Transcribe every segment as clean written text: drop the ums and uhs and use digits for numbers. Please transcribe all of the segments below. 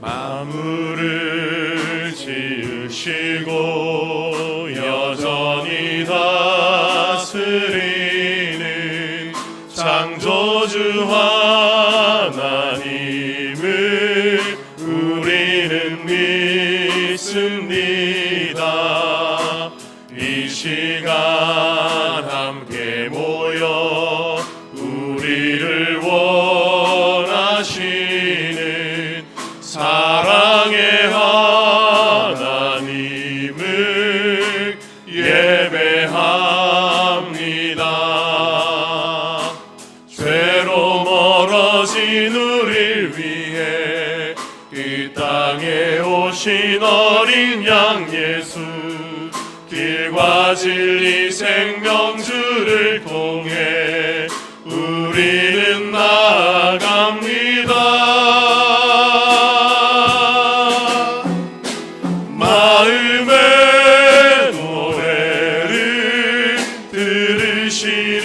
만물을 지으시고 여전히 다스리는 창조주 하나님을 우리는 믿습니다. 이 시간 함께 모여 우리를 원하시는 사랑의 하나님을 예배합니다. 죄로 멀어진 우리를 위해 이 땅에 오신 어린 양 예수, 길과 진리 생명주를 통해 우리는 나아갑니다. 마음의 노래를 들으시는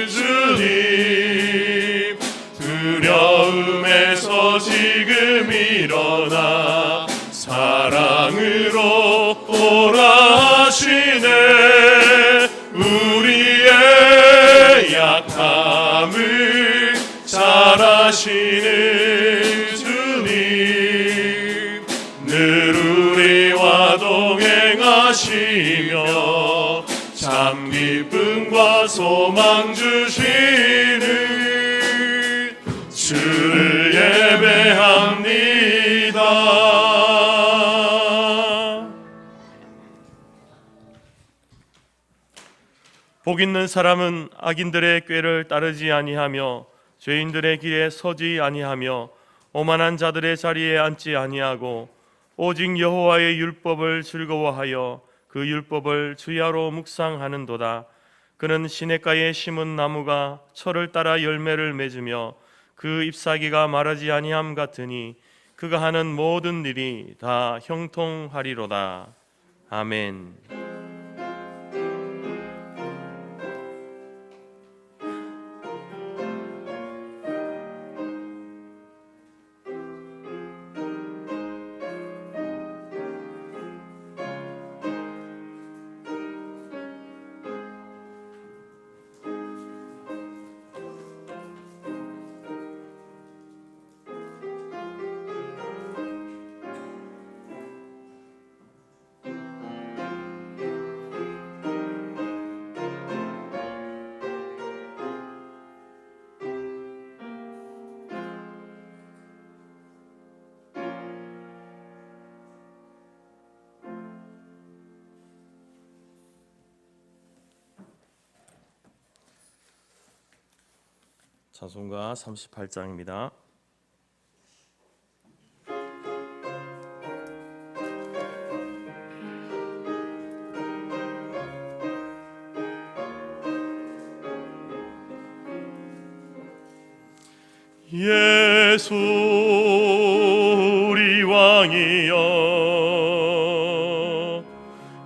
주님, 두려움에서 지금 일어나 사랑으로 오라 하시네. 우리의 약함을 잘 아시는 주님, 늘 우리와 동행하시며 참 기쁨과 소망 주시는 주를 예배합니다. 복 있는 사람은 악인들의 꾀를 따르지 아니하며 죄인들의 길에 서지 아니하며 오만한 자들의 자리에 앉지 아니하고 오직 여호와의 율법을 즐거워하여 그 율법을 주야로 묵상하는도다. 그는 시냇가에 심은 나무가 철을 따라 열매를 맺으며 그 잎사귀가 마르지 아니함 같으니 그가 하는 모든 일이 다 형통하리로다. 아멘. 찬송가 38장입니다. 예수 우리 왕이여,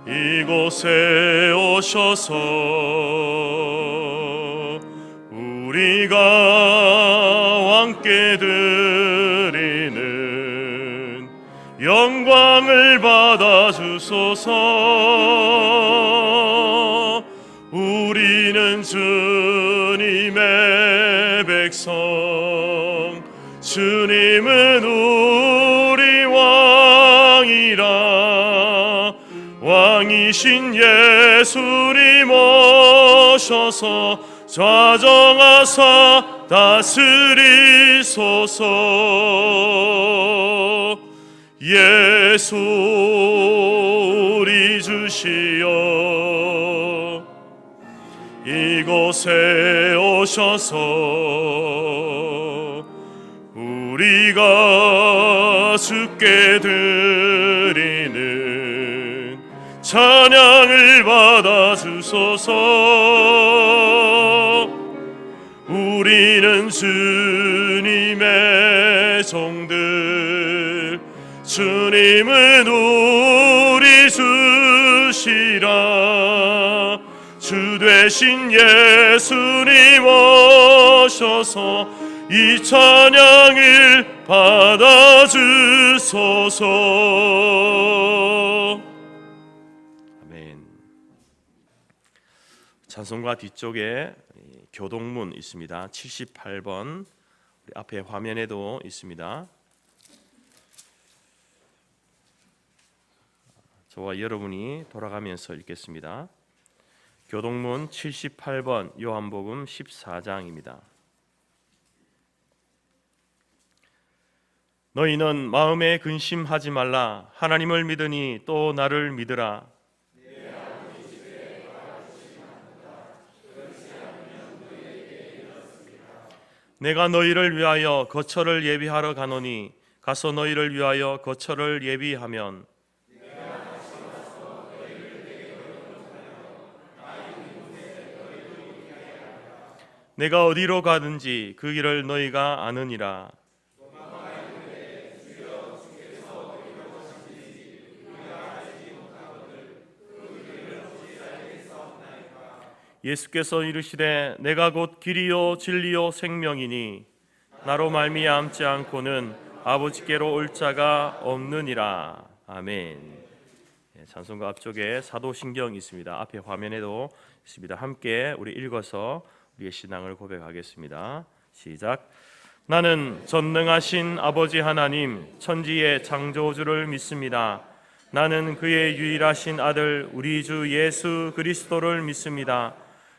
이곳에 오셔서 우리가 왕께 드리는 영광을 받아 주소서. 우리는 주님의 백성, 주님은 우리 왕이라. 왕이신 예수님 오셔서 좌정하사 다스리소서. 예수 우리 주시여, 이곳에 오셔서 우리가 주께 드리는 찬양을 받아 주소서. 우리는 주님의 종들, 주님은 우리 주시라. 주 되신 예수님 오셔서 이 찬양을 받아주소서. 아멘. 찬송가 뒤쪽에 교동문 있습니다. 78번 우리 앞에 화면에도 있습니다. 저와 여러분이 돌아가면서 읽겠습니다. 교동문 78번 요한복음 14장입니다. 너희는 마음에 근심하지 말라. 하나님을 믿으니 또 나를 믿으라. 내가 너희를 위하여 거처를 예비하러 가노니 가서 너희를 위하여 거처를 예비하면 내가 어디로 가든지 그 길을 너희가 아느니라. 예수께서 이르시되 내가 곧 길이요 진리요 생명이니 나로 말미암지 않고는 아버지께로 올 자가 없느니라. 아멘. 찬송가 앞쪽에 사도신경이 있습니다. 앞에 화면에도 있습니다. 함께 우리 읽어서 우리의 신앙을 고백하겠습니다. 시작. 나는 전능하신 아버지 하나님 천지의 창조주를 믿습니다. 나는 그의 유일하신 아들 우리 주 예수 그리스도를 믿습니다.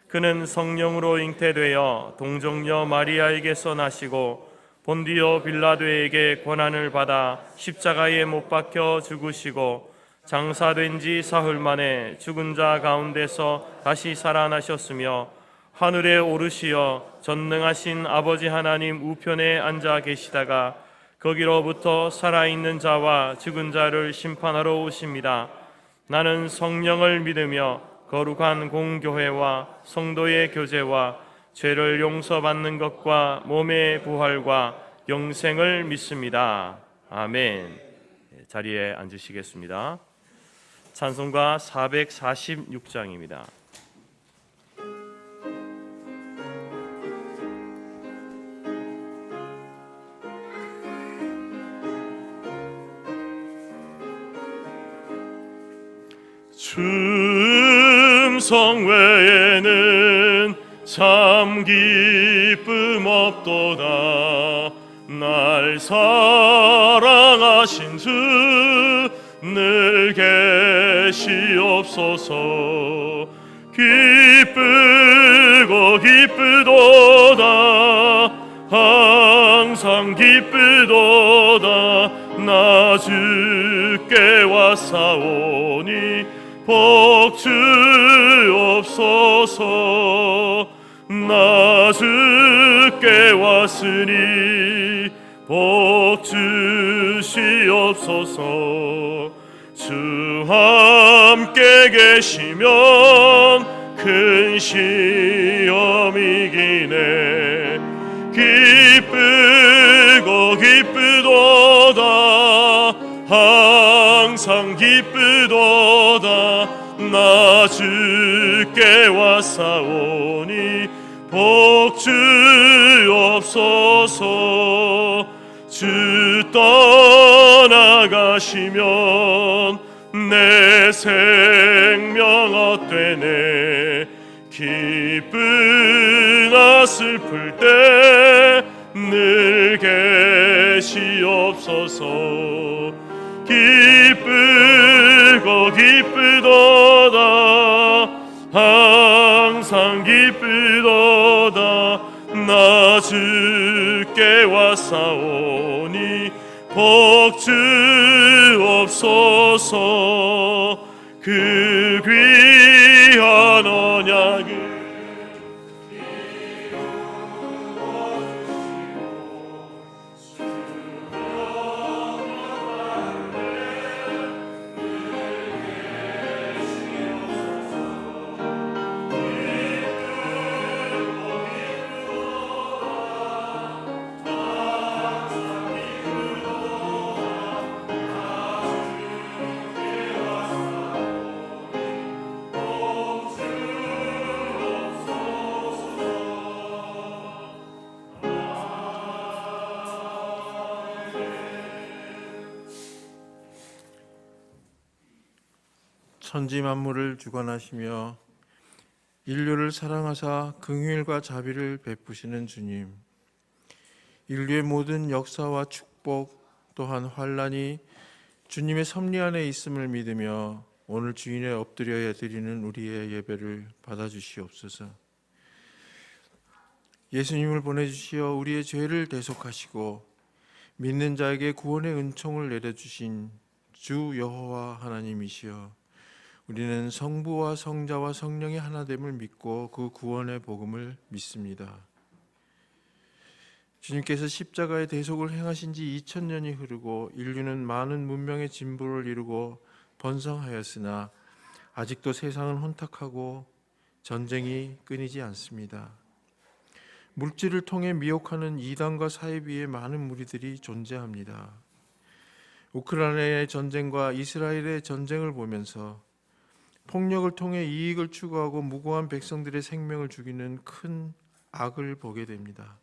그는 성령으로 잉태되어 동정녀 마리아에게서 나시고 본디오 빌라도에게 고난을 받아 십자가에 못 박혀 죽으시고 장사된 지 사흘 만에 죽은 자 가운데서 다시 살아나셨으며 하늘에 오르시어 전능하신 아버지 하나님 우편에 앉아 계시다가 거기로부터 살아있는 자와 죽은 자를 심판하러 오십니다. 나는 성령을 믿으며 거룩한 공교회와 성도의 교제와 죄를 용서받는 것과 몸의 부활과 영생을 믿습니다. 아멘. 자리에 앉으시겠습니다. 찬송가 446장입니다. 춤성 외에는 참 기쁨 없도다. 날 사랑하신 주 늘 계시옵소서. 기쁘고 기쁘도다. 항상 기쁘도다. 나 주께 왔사오니 복 주옵소서. 나 주께 왔으니 복 주시옵소서. 주 함께 계시면 큰 시험이 이기네. 기쁘고 기쁘도다. 항상 기쁘도다. 나 주께 왔사오니 복 주옵소서. 주 떠나가시면 내 생명 헛되네. 기쁘나 슬플 때 늘 계시옵소서. 기쁘고 기쁘도다. 항상 기쁘도다. 나 주께 왔사오니 복 주옵소서. 그 귀한 언약을 천지 만물을 주관하시며 인류를 사랑하사 긍휼과 자비를 베푸시는 주님, 인류의 모든 역사와 축복 또한 환난이 주님의 섭리 안에 있음을 믿으며 오늘 주인에 엎드려 드리는 우리의 예배를 받아주시옵소서. 예수님을 보내주시어 우리의 죄를 대속하시고 믿는 자에게 구원의 은총을 내려주신 주 여호와 하나님이시여, 우리는 성부와 성자와 성령의 하나됨을 믿고 그 구원의 복음을 믿습니다. 주님께서 십자가의 대속을 행하신 지 2000년이 흐르고 인류는 많은 문명의 진보를 이루고 번성하였으나 아직도 세상은 혼탁하고 전쟁이 끊이지 않습니다. 물질을 통해 미혹하는 이단과 사이비의 많은 무리들이 존재합니다. 우크라이나의 전쟁과 이스라엘의 전쟁을 보면서 폭력을 통해 이익을 추구하고 무고한 백성들의 생명을 죽이는 큰 악을 보게 됩니다.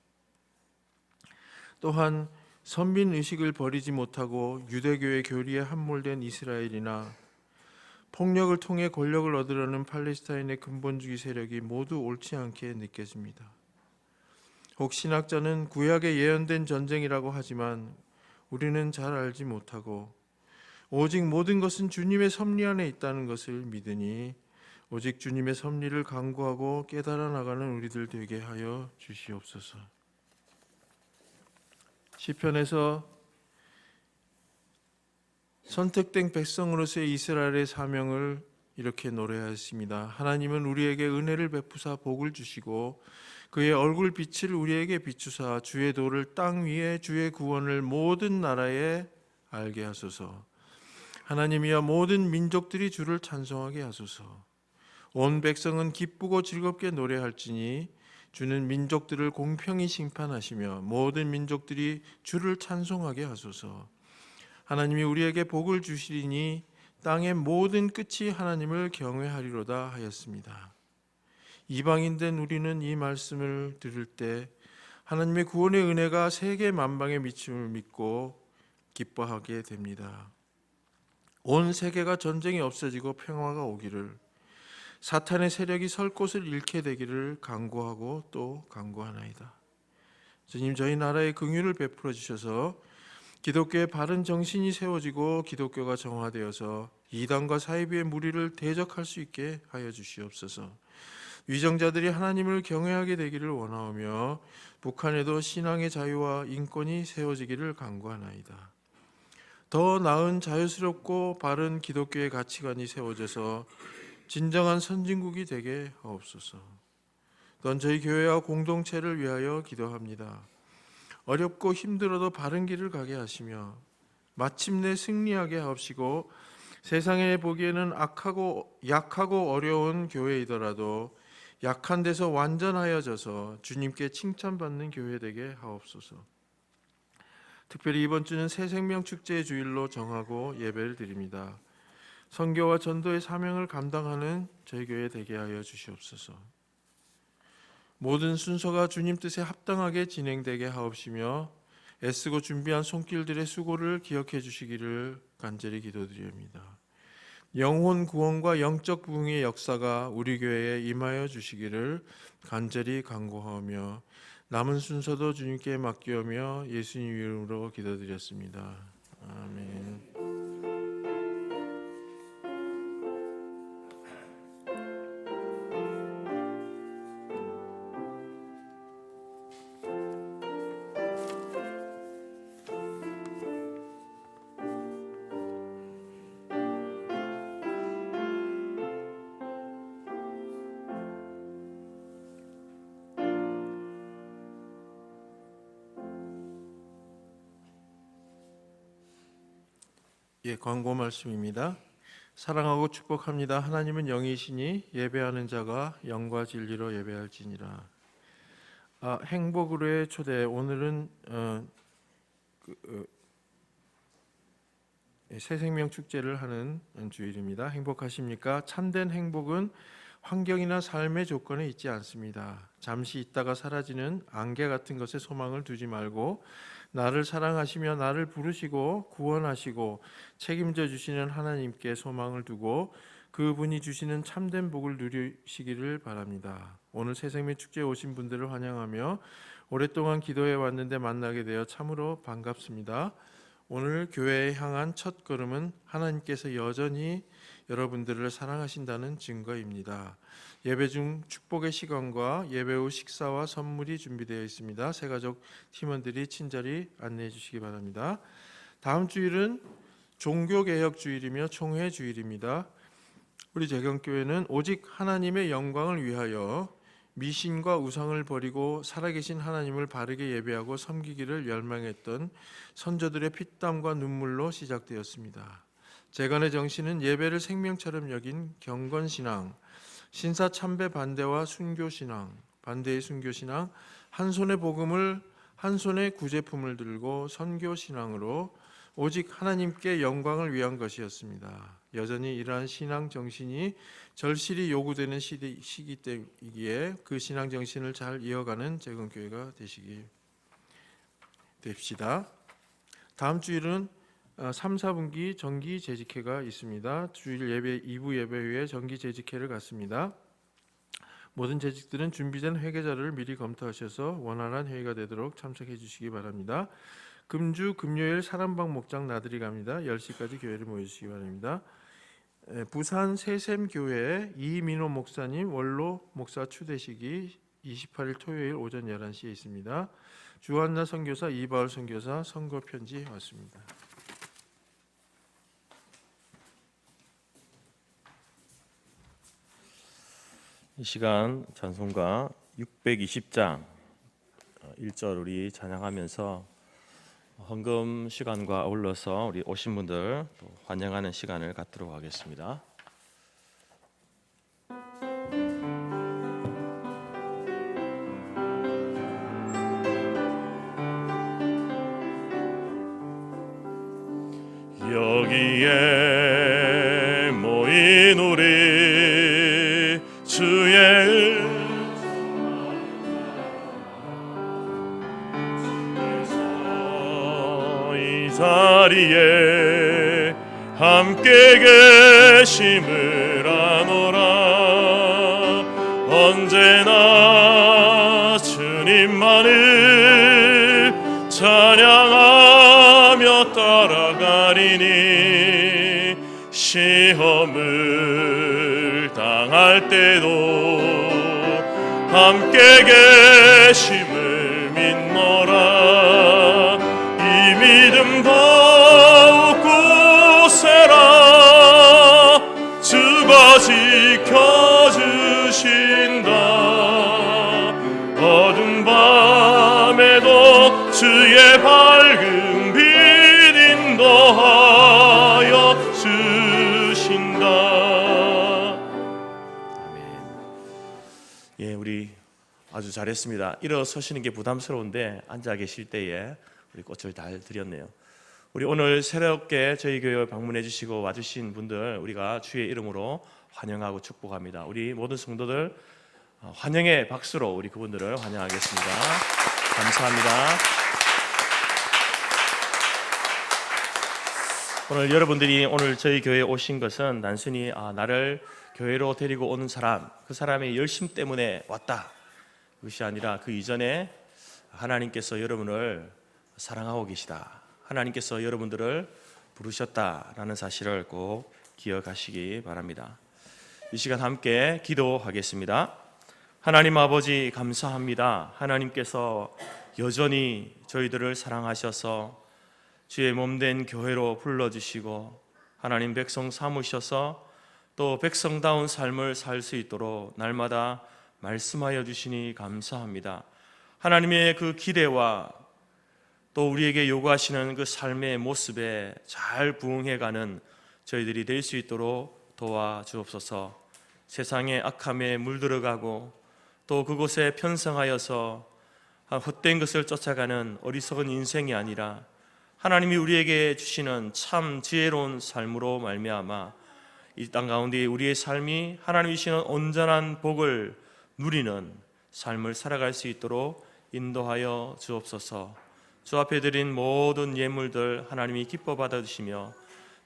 또한 선민 의식을 버리지 못하고 유대교의 교리에 함몰된 이스라엘이나 폭력을 통해 권력을 얻으려는 팔레스타인의 근본주의 세력이 모두 옳지 않게 느껴집니다. 혹 신학자는 구약에 예언된 전쟁이라고 하지만 우리는 잘 알지 못하고 오직 모든 것은 주님의 섭리 안에 있다는 것을 믿으니 오직 주님의 섭리를 간구하고 깨달아 나가는 우리들 되게 하여 주시옵소서. 시편에서 선택된 백성으로서의 이스라엘의 사명을 이렇게 노래하였습니다. 하나님은 우리에게 은혜를 베푸사 복을 주시고 그의 얼굴 빛을 우리에게 비추사 주의 도를 땅 위에 주의 구원을 모든 나라에 알게 하소서. 하나님이여 모든 민족들이 주를 찬송하게 하소서. 온 백성은 기쁘고 즐겁게 노래할지니 주는 민족들을 공평히 심판하시며 모든 민족들이 주를 찬송하게 하소서. 하나님이 우리에게 복을 주시리니 땅의 모든 끝이 하나님을 경외하리로다 하였습니다. 이방인된 우리는 이 말씀을 들을 때 하나님의 구원의 은혜가 세계 만방에 미침을 믿고 기뻐하게 됩니다. 온 세계가 전쟁이 없어지고 평화가 오기를, 사탄의 세력이 설 곳을 잃게 되기를 간구하고 또 간구하나이다. 주님, 저희 나라에 긍휼을 베풀어 주셔서 기독교의 바른 정신이 세워지고 기독교가 정화되어서 이단과 사이비의 무리를 대적할 수 있게 하여 주시옵소서. 위정자들이 하나님을 경외하게 되기를 원하오며 북한에도 신앙의 자유와 인권이 세워지기를 간구하나이다. 더 나은 자유스럽고 바른 기독교의 가치관이 세워져서 진정한 선진국이 되게 하옵소서. 또한 저희 교회와 공동체를 위하여 기도합니다. 어렵고 힘들어도 바른 길을 가게 하시며 마침내 승리하게 하옵시고 세상에 보기에는 악하고 약하고 어려운 교회이더라도 약한 데서 완전하여져서 주님께 칭찬받는 교회 되게 하옵소서. 특별히 이번 주는 새생명 축제의 주일로 정하고 예배를 드립니다. 선교와 전도의 사명을 감당하는 저희 교회 되게 하여 주시옵소서. 모든 순서가 주님 뜻에 합당하게 진행되게 하옵시며 애쓰고 준비한 손길들의 수고를 기억해 주시기를 간절히 기도드립니다. 영혼 구원과 영적 부흥의 역사가 우리 교회에 임하여 주시기를 간절히 간구하며 남은 순서도 주님께 맡기오며 예수님 이름으로 기도드렸습니다. 아멘. 광고 말씀입니다. 사랑하고 축복합니다. 하나님은 영이시니 예배하는 자가 영과 진리로 예배할지니라. 행복으로의 초대. 오늘은 새생명 축제를 하는 주일입니다. 행복하십니까? 참된 행복은 환경이나 삶의 조건에 있지 않습니다. 잠시 있다가 사라지는 안개 같은 것에 소망을 두지 말고 나를 사랑하시며 나를 부르시고 구원하시고 책임져 주시는 하나님께 소망을 두고 그분이 주시는 참된 복을 누리시기를 바랍니다. 오늘 새생명 축제에 오신 분들을 환영하며 오랫동안 기도해 왔는데 만나게 되어 참으로 반갑습니다. 오늘 교회에 향한 첫 걸음은 하나님께서 여전히 여러분들을 사랑하신다는 증거입니다. 예배 중 축복의 시간과 예배 후 식사와 선물이 준비되어 있습니다. 새가족 팀원들이 친절히 안내해 주시기 바랍니다. 다음 주일은 종교개혁 주일이며 총회 주일입니다. 우리 재경교회는 오직 하나님의 영광을 위하여 미신과 우상을 버리고 살아계신 하나님을 바르게 예배하고 섬기기를 열망했던 선조들의 피땀과 눈물로 시작되었습니다. 재간의 정신은 예배를 생명처럼 여긴 경건신앙, 신사참배 반대와 순교신앙, 반대의 순교신앙, 한 손에 복음을 한 손에 구제품을 들고 선교신앙으로 오직 하나님께 영광을 위한 것이었습니다. 여전히 이러한 신앙 정신이 절실히 요구되는 시기 때이기에 그 신앙 정신을 잘 이어가는 재건교회가 됩시다. 다음 주일은 3, 4분기 정기 재직회가 있습니다. 주일 예배 2부 예배 후에 정기 재직회를 갖습니다. 모든 재직들은 준비된 회계 자료를 미리 검토하셔서 원활한 회의가 되도록 참석해 주시기 바랍니다. 금주 금요일 사람방 목장 나들이 갑니다. 10시까지 교회를 모여주시기 바랍니다. 부산 새샘교회 이민호 목사님 원로 목사 추대식이 28일 토요일 오전 11시에 있습니다. 주한나 선교사 이바울 선교사 선거 편지 왔습니다. 이 시간 찬송가 620장 1절 우리 찬양하면서 헌금 시간과 아울러서 우리 오신 분들 또 환영하는 시간을 갖도록 하겠습니다. 여기에 모인 우리 주의 이 자리에 함께 계심을 아노라. 언제나 주님만을 찬양하며 따라가리니 시험을 당할 때도 함께 계심을 믿노라. 이 믿음 더욱 굳세라. 주가 지켜주신다. 어두운 밤에도 주의 밝은 빛 인도하여 주신다. 아멘. 예, 우리 아주 잘했습니다. 일어서시는 게 부담스러운데 앉아 계실 때에 우리 꽃을 잘 드렸네요. 우리 오늘 새롭게 저희 교회 방문해 주시고 와주신 분들 우리가 주의 이름으로 환영하고 축복합니다. 우리 모든 성도들 환영의 박수로 우리 그분들을 환영하겠습니다. 감사합니다. 오늘 여러분들이 오늘 저희 교회에 오신 것은 단순히 나를 교회로 데리고 오는 사람, 그 사람의 열심 때문에 왔다, 그것이 아니라 그 이전에 하나님께서 여러분을 사랑하고 계시다, 하나님께서 여러분들을 부르셨다라는 사실을 꼭 기억하시기 바랍니다. 이 시간 함께 기도하겠습니다. 하나님 아버지 감사합니다. 하나님께서 여전히 저희들을 사랑하셔서 주의 몸된 교회로 불러주시고 하나님 백성 삼으셔서 또 백성다운 삶을 살 수 있도록 날마다 말씀하여 주시니 감사합니다. 하나님의 그 기대와 또 우리에게 요구하시는 그 삶의 모습에 잘 부응해가는 저희들이 될 수 있도록 도와주옵소서. 세상의 악함에 물들어가고 또 그곳에 편성하여서 헛된 것을 쫓아가는 어리석은 인생이 아니라 하나님이 우리에게 주시는 참 지혜로운 삶으로 말미암아 이 땅 가운데 우리의 삶이 하나님이 주시는 온전한 복을 누리는 삶을 살아갈 수 있도록 인도하여 주옵소서. 주 앞에 드린 모든 예물들 하나님이 기뻐 받아주시며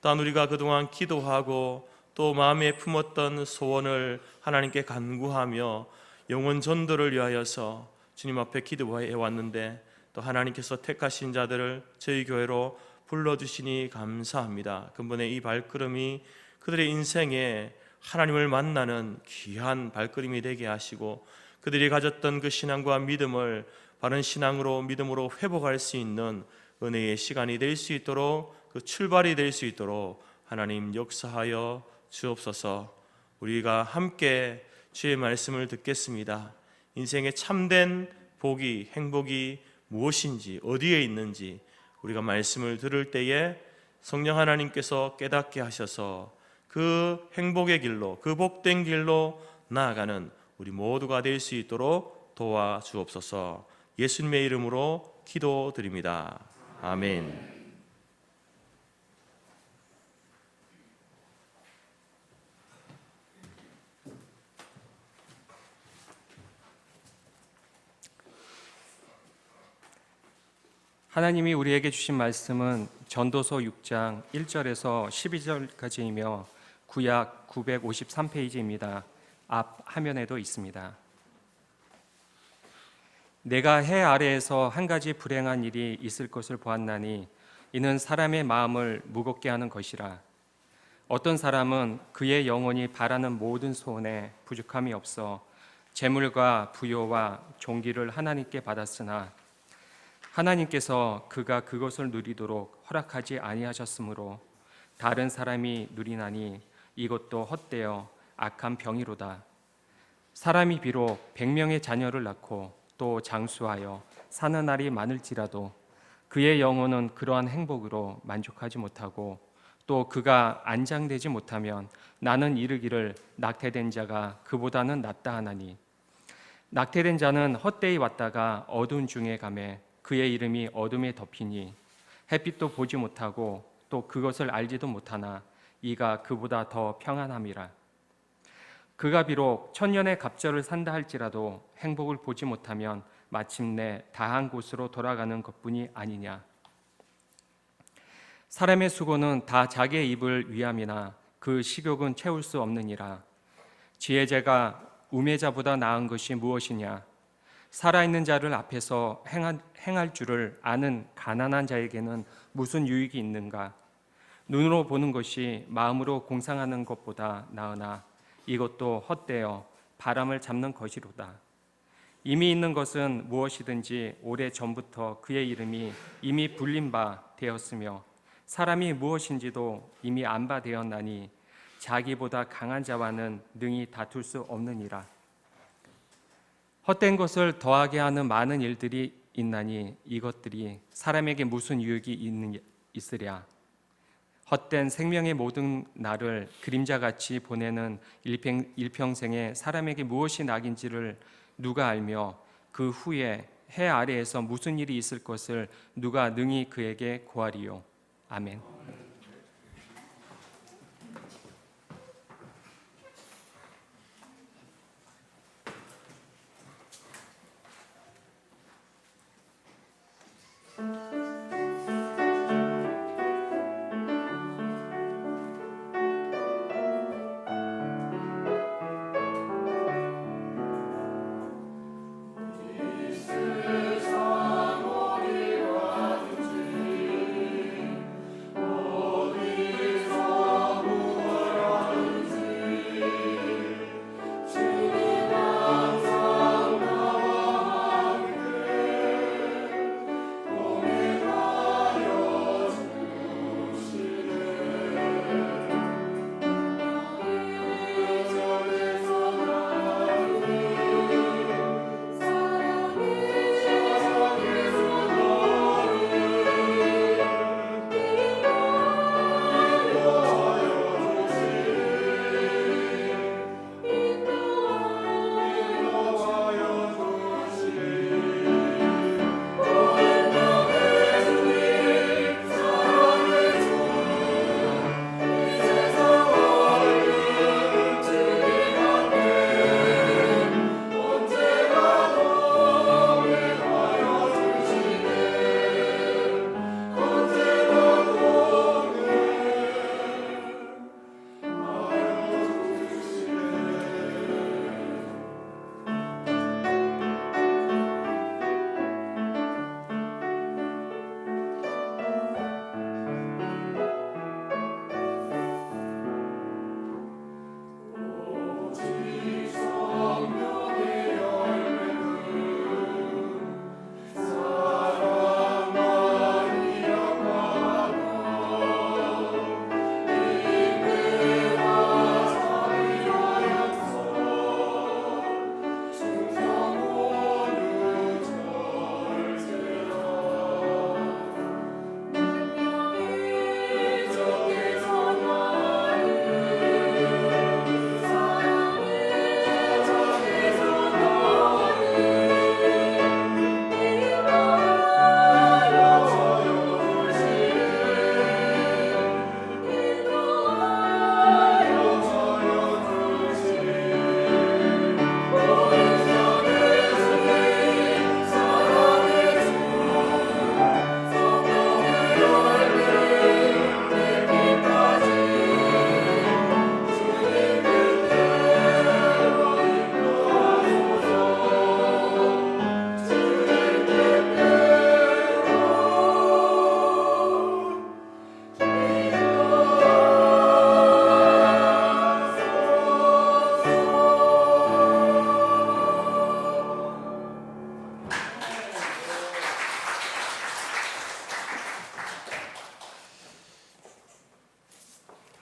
또한 우리가 그동안 기도하고 또 마음에 품었던 소원을 하나님께 간구하며 영혼 전도를 위하여서 주님 앞에 기도해 왔는데 또 하나님께서 택하신 자들을 저희 교회로 불러주시니 감사합니다. 근본의 이 발걸음이 그들의 인생에 하나님을 만나는 귀한 발걸음이 되게 하시고 그들이 가졌던 그 신앙과 믿음을 바른 신앙으로 믿음으로 회복할 수 있는 은혜의 시간이 될 수 있도록 그 출발이 될 수 있도록 하나님 역사하여 주옵소서. 우리가 함께 주의 말씀을 듣겠습니다. 인생의 참된 복이 행복이 무엇인지 어디에 있는지 우리가 말씀을 들을 때에 성령 하나님께서 깨닫게 하셔서 그 행복의 길로 그 복된 길로 나아가는 우리 모두가 될 수 있도록 도와주옵소서. 예수님의 이름으로 기도드립니다. 아멘. 하나님이 우리에게 주신 말씀은 전도서 6장 1절에서 12절까지이며 구약 953페이지입니다. 앞 화면에도 있습니다. 내가 해 아래에서 한 가지 불행한 일이 있을 것을 보았나니 이는 사람의 마음을 무겁게 하는 것이라. 어떤 사람은 그의 영혼이 바라는 모든 소원에 부족함이 없어 재물과 부요와 종기를 하나님께 받았으나 하나님께서 그가 그것을 누리도록 허락하지 아니하셨으므로 다른 사람이 누리나니 이것도 헛되어 악한 병이로다. 사람이 비록 100명의 자녀를 낳고 또 장수하여 사는 날이 많을지라도 그의 영혼은 그러한 행복으로 만족하지 못하고 또 그가 안장되지 못하면 나는 이르기를 낙태된 자가 그보다는 낫다 하나니 낙태된 자는 헛되이 왔다가 어두운 중에 가매 그의 이름이 어둠에 덮이니 햇빛도 보지 못하고 또 그것을 알지도 못하나 이가 그보다 더 평안함이라. 그가 비록 천년의 갑절을 산다 할지라도 행복을 보지 못하면 마침내 다한 곳으로 돌아가는 것뿐이 아니냐. 사람의 수고는 다 자기의 입을 위함이나 그 식욕은 채울 수 없느니라. 지혜자가 우매자보다 나은 것이 무엇이냐. 살아있는 자를 앞에서 행할 줄을 아는 가난한 자에게는 무슨 유익이 있는가. 눈으로 보는 것이 마음으로 공상하는 것보다 나으나 이것도 헛되어 바람을 잡는 것이로다. 이미 있는 것은 무엇이든지 오래 전부터 그의 이름이 이미 불린 바 되었으며 사람이 무엇인지도 이미 안 바 되었나니 자기보다 강한 자와는 능히 다툴 수 없느니라. 헛된 것을 더하게 하는 많은 일들이 있나니 이것들이 사람에게 무슨 유익이 있으랴. 헛된 생명의 모든 날을 그림자같이 보내는 일평생에 사람에게 무엇이 낙인지를 누가 알며 그 후에 해 아래에서 무슨 일이 있을 것을 누가 능히 그에게 고하리요. 아멘.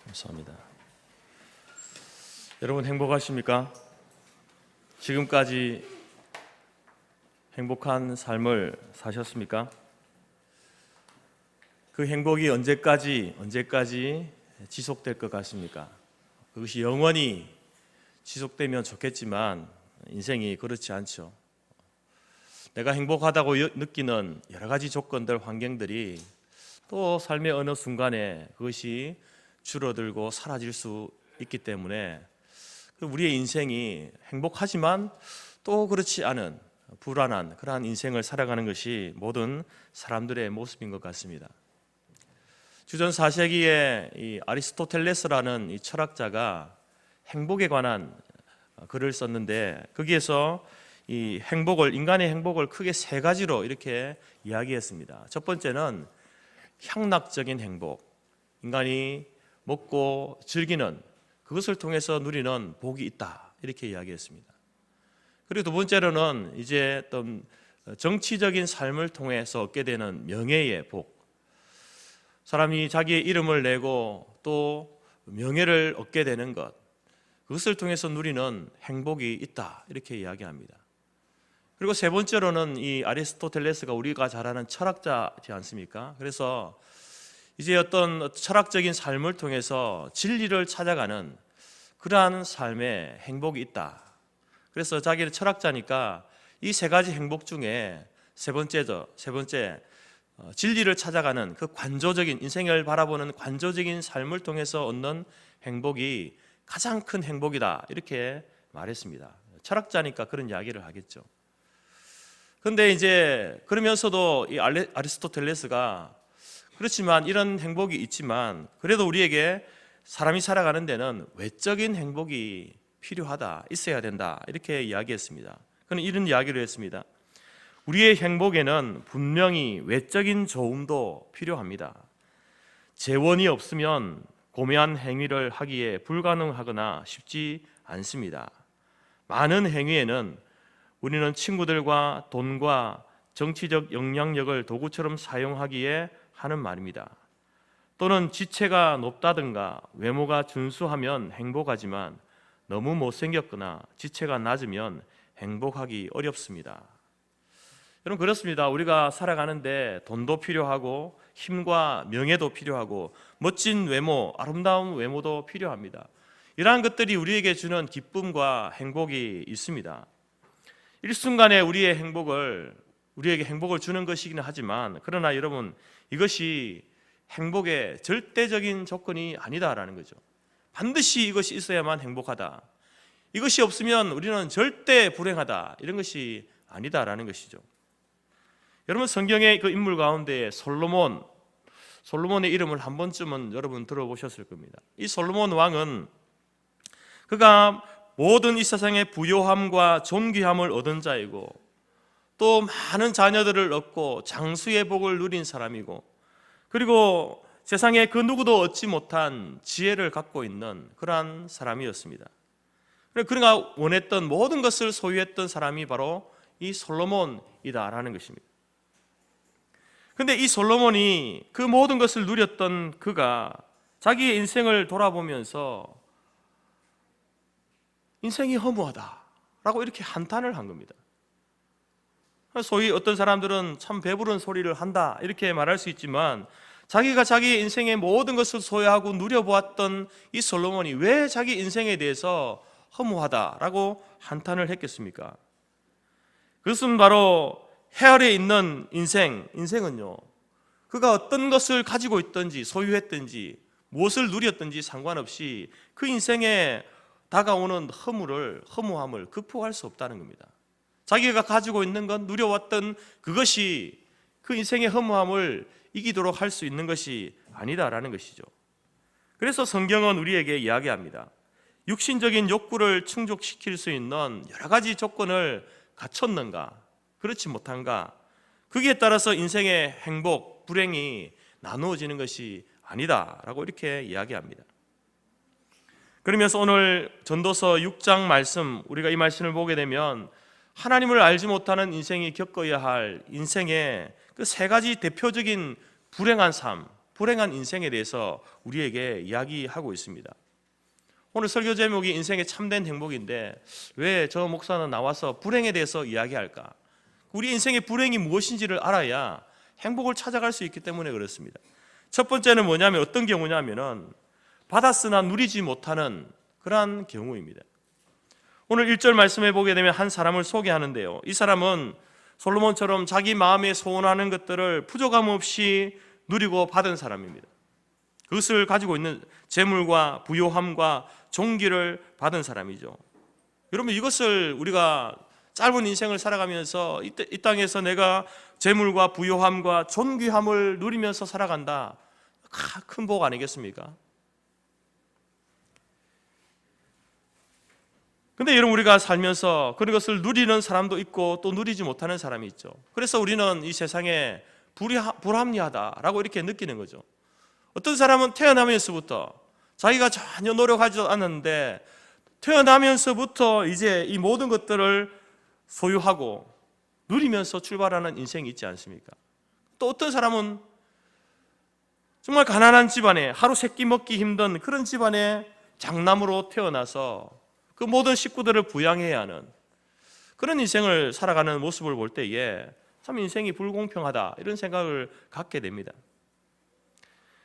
감사합니다. 여러분 행복하십니까? 지금까지 행복한 삶을 사셨습니까? 그 행복이 언제까지 지속될 것 같습니까? 그것이 영원히 지속되면 좋겠지만 인생이 그렇지 않죠. 내가 행복하다고 느끼는 여러 가지 조건들, 환경들이 또 삶의 어느 순간에 그것이 줄어들고 사라질 수 있기 때문에 우리의 인생이 행복하지만 또 그렇지 않은 불안한 그러한 인생을 살아가는 것이 모든 사람들의 모습인 것 같습니다. 주전 4세기에 이 아리스토텔레스라는 이 철학자가 행복에 관한 글을 썼는데 거기에서 이 행복을, 인간의 행복을 크게 세 가지로 이렇게 이야기했습니다. 첫 번째는 향락적인 행복, 인간이 먹고 즐기는 그것을 통해서 누리는 복이 있다, 이렇게 이야기했습니다. 그리고 두 번째로는 이제 어떤 정치적인 삶을 통해서 얻게 되는 명예의 복, 사람이 자기의 이름을 내고 또 명예를 얻게 되는 것, 그것을 통해서 누리는 행복이 있다, 이렇게 이야기합니다. 그리고 세 번째로는 이 아리스토텔레스가 우리가 잘 아는 철학자지 않습니까? 그래서 이제 어떤 철학적인 삶을 통해서 진리를 찾아가는 그러한 삶에 행복이 있다. 그래서 자기는 철학자니까 이 세 가지 행복 중에 세 번째 진리를 찾아가는 그 관조적인, 인생을 바라보는 관조적인 삶을 통해서 얻는 행복이 가장 큰 행복이다, 이렇게 말했습니다. 철학자니까 그런 이야기를 하겠죠. 그런데 이제 그러면서도 이 아리스토텔레스가 그렇지만 이런 행복이 있지만 그래도 우리에게 사람이 살아가는 데는 외적인 행복이 필요하다, 있어야 된다, 이렇게 이야기했습니다. 그는 이런 이야기를 했습니다. 우리의 행복에는 분명히 외적인 좋음도 필요합니다. 재원이 없으면 고매한 행위를 하기에 불가능하거나 쉽지 않습니다. 많은 행위에는 우리는 친구들과 돈과 정치적 영향력을 도구처럼 사용하기에 하는 말입니다. 또는 지체가 높다든가 외모가 준수하면 행복하지만 너무 못생겼거나 지체가 낮으면 행복하기 어렵습니다. 여러분, 그렇습니다. 우리가 살아가는데 돈도 필요하고 힘과 명예도 필요하고 멋진 외모, 아름다운 외모도 필요합니다. 이러한 것들이 우리에게 주는 기쁨과 행복이 있습니다. 일순간에 우리에게 행복을 주는 것이기는 하지만 그러나 여러분, 이것이 행복의 절대적인 조건이 아니다라는 거죠. 반드시 이것이 있어야만 행복하다, 이것이 없으면 우리는 절대 불행하다, 이런 것이 아니다라는 것이죠. 여러분, 성경의 그 인물 가운데 솔로몬의 이름을 한 번쯤은 여러분 들어보셨을 겁니다. 이 솔로몬 왕은 그가 모든 이 세상의 부요함과 존귀함을 얻은 자이고 또 많은 자녀들을 얻고 장수의 복을 누린 사람이고 그리고 세상에 그 누구도 얻지 못한 지혜를 갖고 있는 그러한 사람이었습니다. 그가 원했던 모든 것을 소유했던 사람이 바로 이 솔로몬이다라는 것입니다. 그런데 이 솔로몬이 그 모든 것을 누렸던 그가 자기의 인생을 돌아보면서 인생이 허무하다라고 이렇게 한탄을 한 겁니다. 소위 어떤 사람들은 참 배부른 소리를 한다, 이렇게 말할 수 있지만 자기가 자기 인생의 모든 것을 소유하고 누려보았던 이 솔로몬이 왜 자기 인생에 대해서 허무하다라고 한탄을 했겠습니까? 그것은 바로 해아래 있는 인생은요, 그가 어떤 것을 가지고 있든지 소유했든지 무엇을 누렸든지 상관없이 그 인생에 다가오는 허무함을 극복할 수 없다는 겁니다. 자기가 가지고 있는 것, 누려왔던 그것이 그 인생의 허무함을 이기도록 할 수 있는 것이 아니다라는 것이죠. 그래서 성경은 우리에게 이야기합니다. 육신적인 욕구를 충족시킬 수 있는 여러 가지 조건을 갖췄는가, 그렇지 못한가, 거기에 따라서 인생의 행복, 불행이 나누어지는 것이 아니다라고 이렇게 이야기합니다. 그러면서 오늘 전도서 6장 말씀, 우리가 이 말씀을 보게 되면 하나님을 알지 못하는 인생이 겪어야 할 인생의 그 세 가지 대표적인 불행한 삶, 불행한 인생에 대해서 우리에게 이야기하고 있습니다. 오늘 설교 제목이 인생의 참된 행복인데 왜 저 목사는 나와서 불행에 대해서 이야기할까? 우리 인생의 불행이 무엇인지를 알아야 행복을 찾아갈 수 있기 때문에 그렇습니다. 첫 번째는 뭐냐면 어떤 경우냐면은 받았으나 누리지 못하는 그러한 경우입니다. 오늘 1절 말씀에 보게 되면 한 사람을 소개하는데요. 이 사람은 솔로몬처럼 자기 마음에 소원하는 것들을 부족함 없이 누리고 받은 사람입니다. 그것을 가지고 있는 재물과 부요함과 존귀를 받은 사람이죠. 여러분, 이것을 우리가 짧은 인생을 살아가면서 이 땅에서 내가 재물과 부요함과 존귀함을 누리면서 살아간다, 큰 복 아니겠습니까? 근데 여러분, 우리가 살면서 그런 것을 누리는 사람도 있고 또 누리지 못하는 사람이 있죠. 그래서 우리는 이 세상에 불합리하다라고 이렇게 느끼는 거죠. 어떤 사람은 태어나면서부터 자기가 전혀 노력하지도 않았는데 태어나면서부터 이제 이 모든 것들을 소유하고 누리면서 출발하는 인생이 있지 않습니까? 또 어떤 사람은 정말 가난한 집안에, 하루 세끼 먹기 힘든 그런 집안에 장남으로 태어나서 그 모든 식구들을 부양해야 하는 그런 인생을 살아가는 모습을 볼 때에 참 인생이 불공평하다, 이런 생각을 갖게 됩니다.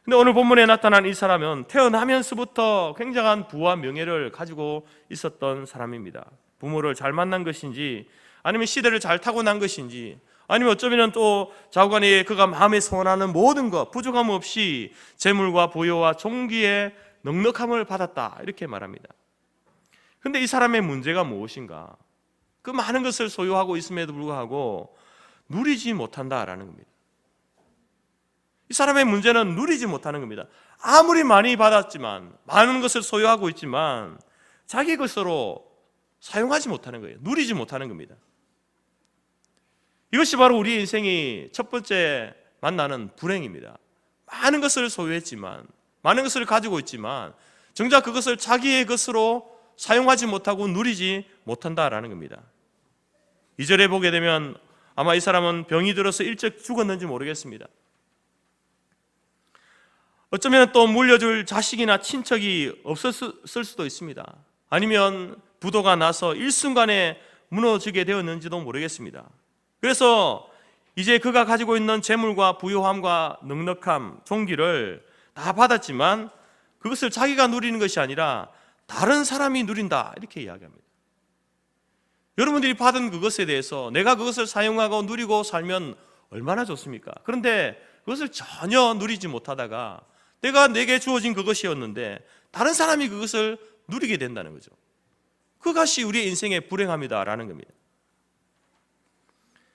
근데 오늘 본문에 나타난 이 사람은 태어나면서부터 굉장한 부와 명예를 가지고 있었던 사람입니다. 부모를 잘 만난 것인지, 아니면 시대를 잘 타고난 것인지, 아니면 어쩌면 또 자우간에 그가 마음에 소원하는 모든 것, 부족함 없이 재물과 부요와 존귀의 넉넉함을 받았다, 이렇게 말합니다. 근데 이 사람의 문제가 무엇인가? 그 많은 것을 소유하고 있음에도 불구하고 누리지 못한다라는 겁니다. 이 사람의 문제는 누리지 못하는 겁니다. 아무리 많이 받았지만, 많은 것을 소유하고 있지만 자기 것으로 사용하지 못하는 거예요. 누리지 못하는 겁니다. 이것이 바로 우리 인생이 첫 번째 만나는 불행입니다. 많은 것을 소유했지만, 많은 것을 가지고 있지만 정작 그것을 자기의 것으로 사용하지 못하고 누리지 못한다라는 겁니다. 2절에 보게 되면 아마 이 사람은 병이 들어서 일찍 죽었는지 모르겠습니다. 어쩌면 또 물려줄 자식이나 친척이 없었을 수도 있습니다. 아니면 부도가 나서 일순간에 무너지게 되었는지도 모르겠습니다. 그래서 이제 그가 가지고 있는 재물과 부요함과 넉넉함, 존귀를 다 받았지만 그것을 자기가 누리는 것이 아니라 다른 사람이 누린다, 이렇게 이야기합니다. 여러분들이 받은 그것에 대해서 내가 그것을 사용하고 누리고 살면 얼마나 좋습니까? 그런데 그것을 전혀 누리지 못하다가 내게 주어진 그것이었는데 다른 사람이 그것을 누리게 된다는 거죠. 그것이 우리의 인생의 불행함이다라는 겁니다.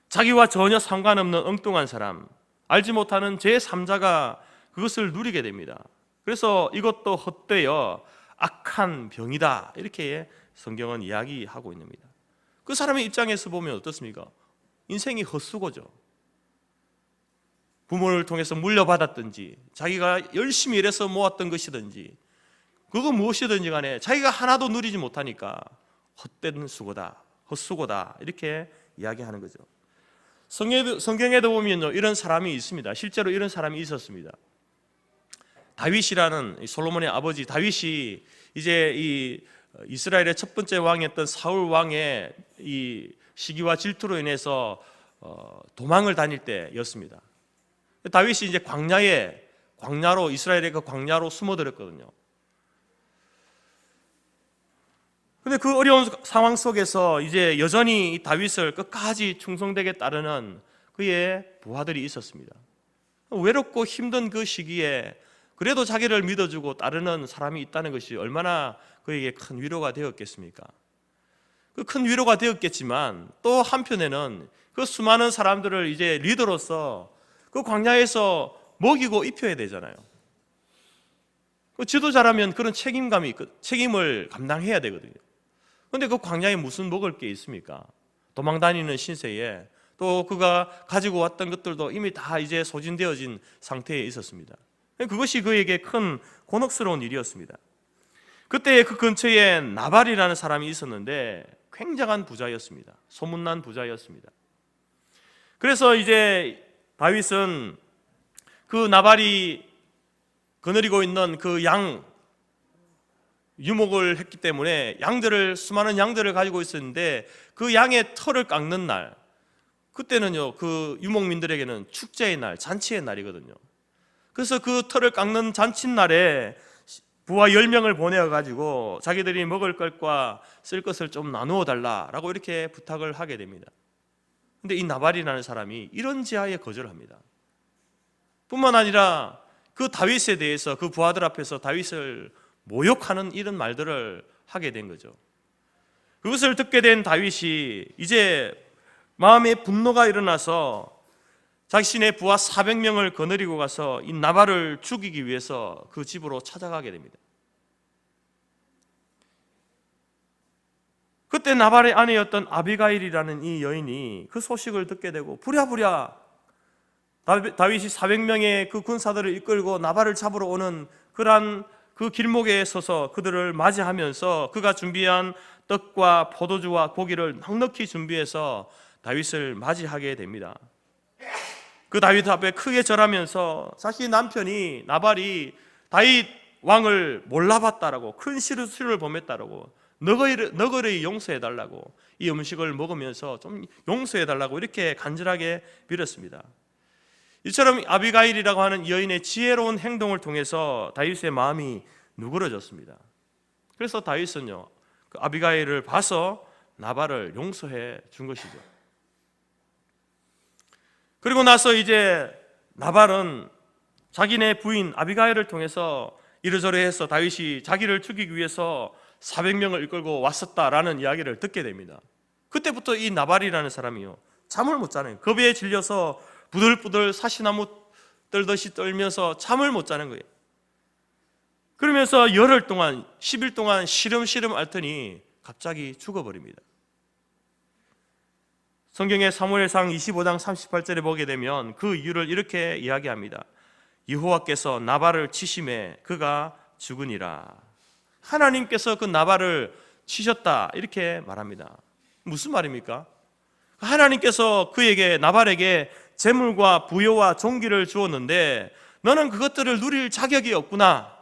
자기와 전혀 상관없는 엉뚱한 사람, 알지 못하는 제3자가 그것을 누리게 됩니다. 그래서 이것도 헛되어 악한 병이다, 이렇게 성경은 이야기하고 있습니다. 그 사람의 입장에서 보면 어떻습니까? 인생이 헛수고죠. 부모를 통해서 물려받았든지 자기가 열심히 일해서 모았던 것이든지 그거 무엇이든지 간에 자기가 하나도 누리지 못하니까 헛된 수고다, 헛수고다, 이렇게 이야기하는 거죠. 성경에도 보면요, 이런 사람이 있습니다. 실제로 이런 사람이 있었습니다. 다윗이라는 솔로몬의 아버지 다윗이 이제 이 이스라엘의 첫 번째 왕이었던 사울 왕의 이 시기와 질투로 인해서 도망을 다닐 때였습니다. 다윗이 이제 광야로 이스라엘의 그 광야로 숨어들었거든요. 근데 그 어려운 상황 속에서 이제 여전히 다윗을 끝까지 충성되게 따르는 그의 부하들이 있었습니다. 외롭고 힘든 그 시기에 그래도 자기를 믿어주고 따르는 사람이 있다는 것이 얼마나 그에게 큰 위로가 되었겠습니까? 그 큰 위로가 되었겠지만 또 한편에는 그 수많은 사람들을 이제 리더로서 그 광야에서 먹이고 입혀야 되잖아요. 그 지도자라면 그런 책임을 감당해야 되거든요. 그런데 그 광야에 무슨 먹을 게 있습니까? 도망다니는 신세에 또 그가 가지고 왔던 것들도 이미 다 이제 소진되어진 상태에 있었습니다. 그것이 그에게 큰 곤혹스러운 일이었습니다. 그때 그 근처에 나발이라는 사람이 있었는데 굉장한 부자였습니다. 소문난 부자였습니다. 그래서 이제 다윗은 그 나발이 거느리고 있는 그 양 유목을 했기 때문에 수많은 양들을 가지고 있었는데 그 양의 털을 깎는 날, 그때는요 그 유목민들에게는 축제의 날, 잔치의 날이거든요. 그래서 그 털을 깎는 잔칫날에 부하 10명을 보내어가지고 자기들이 먹을 것과 쓸 것을 좀 나누어 달라라고 이렇게 부탁을 하게 됩니다. 근데 이 나발이라는 사람이 이런 지하에 거절합니다. 뿐만 아니라 그 다윗에 대해서 그 부하들 앞에서 다윗을 모욕하는 이런 말들을 하게 된 거죠. 그것을 듣게 된 다윗이 이제 마음에 분노가 일어나서 자신의 부하 400명을 거느리고 가서 이 나발을 죽이기 위해서 그 집으로 찾아가게 됩니다. 그때 나발의 아내였던 아비가일이라는 이 여인이 그 소식을 듣게 되고 부랴부랴 다윗이 400명의 그 군사들을 이끌고 나발을 잡으러 오는 그러한 그 길목에 서서 그들을 맞이하면서 그가 준비한 떡과 포도주와 고기를 넉넉히 준비해서 다윗을 맞이하게 됩니다. 그 다윗 앞에 크게 절하면서 자신의 남편이 나발이 다윗 왕을 몰라봤다라고, 큰 실수를 범했다라고, 너그러이 용서해달라고, 이 음식을 먹으면서 좀 용서해달라고 이렇게 간절하게 빌었습니다. 이처럼 아비가일이라고 하는 여인의 지혜로운 행동을 통해서 다윗의 마음이 누그러졌습니다. 그래서 다윗은요 그 아비가일을 봐서 나발을 용서해 준 것이죠. 그리고 나서 이제 나발은 자기네 부인 아비가일을 통해서 이러저러 해서 다윗이 자기를 죽이기 위해서 400명을 이끌고 왔었다라는 이야기를 듣게 됩니다. 그때부터 이 나발이라는 사람이요 잠을 못 자는 거예요. 겁에 질려서 부들부들 사시나무 떨듯이 떨면서 잠을 못 자는 거예요. 그러면서 열흘 동안 10일 동안 시름시름 앓더니 갑자기 죽어버립니다. 성경의 사무엘상 25장 38절에 보게 되면 그 이유를 이렇게 이야기합니다. 여호와께서 나발을 치심에 그가 죽으니라. 하나님께서 그 나발을 치셨다 이렇게 말합니다. 무슨 말입니까? 하나님께서 그에게 나발에게 재물과 부여와 종기를 주었는데 너는 그것들을 누릴 자격이 없구나.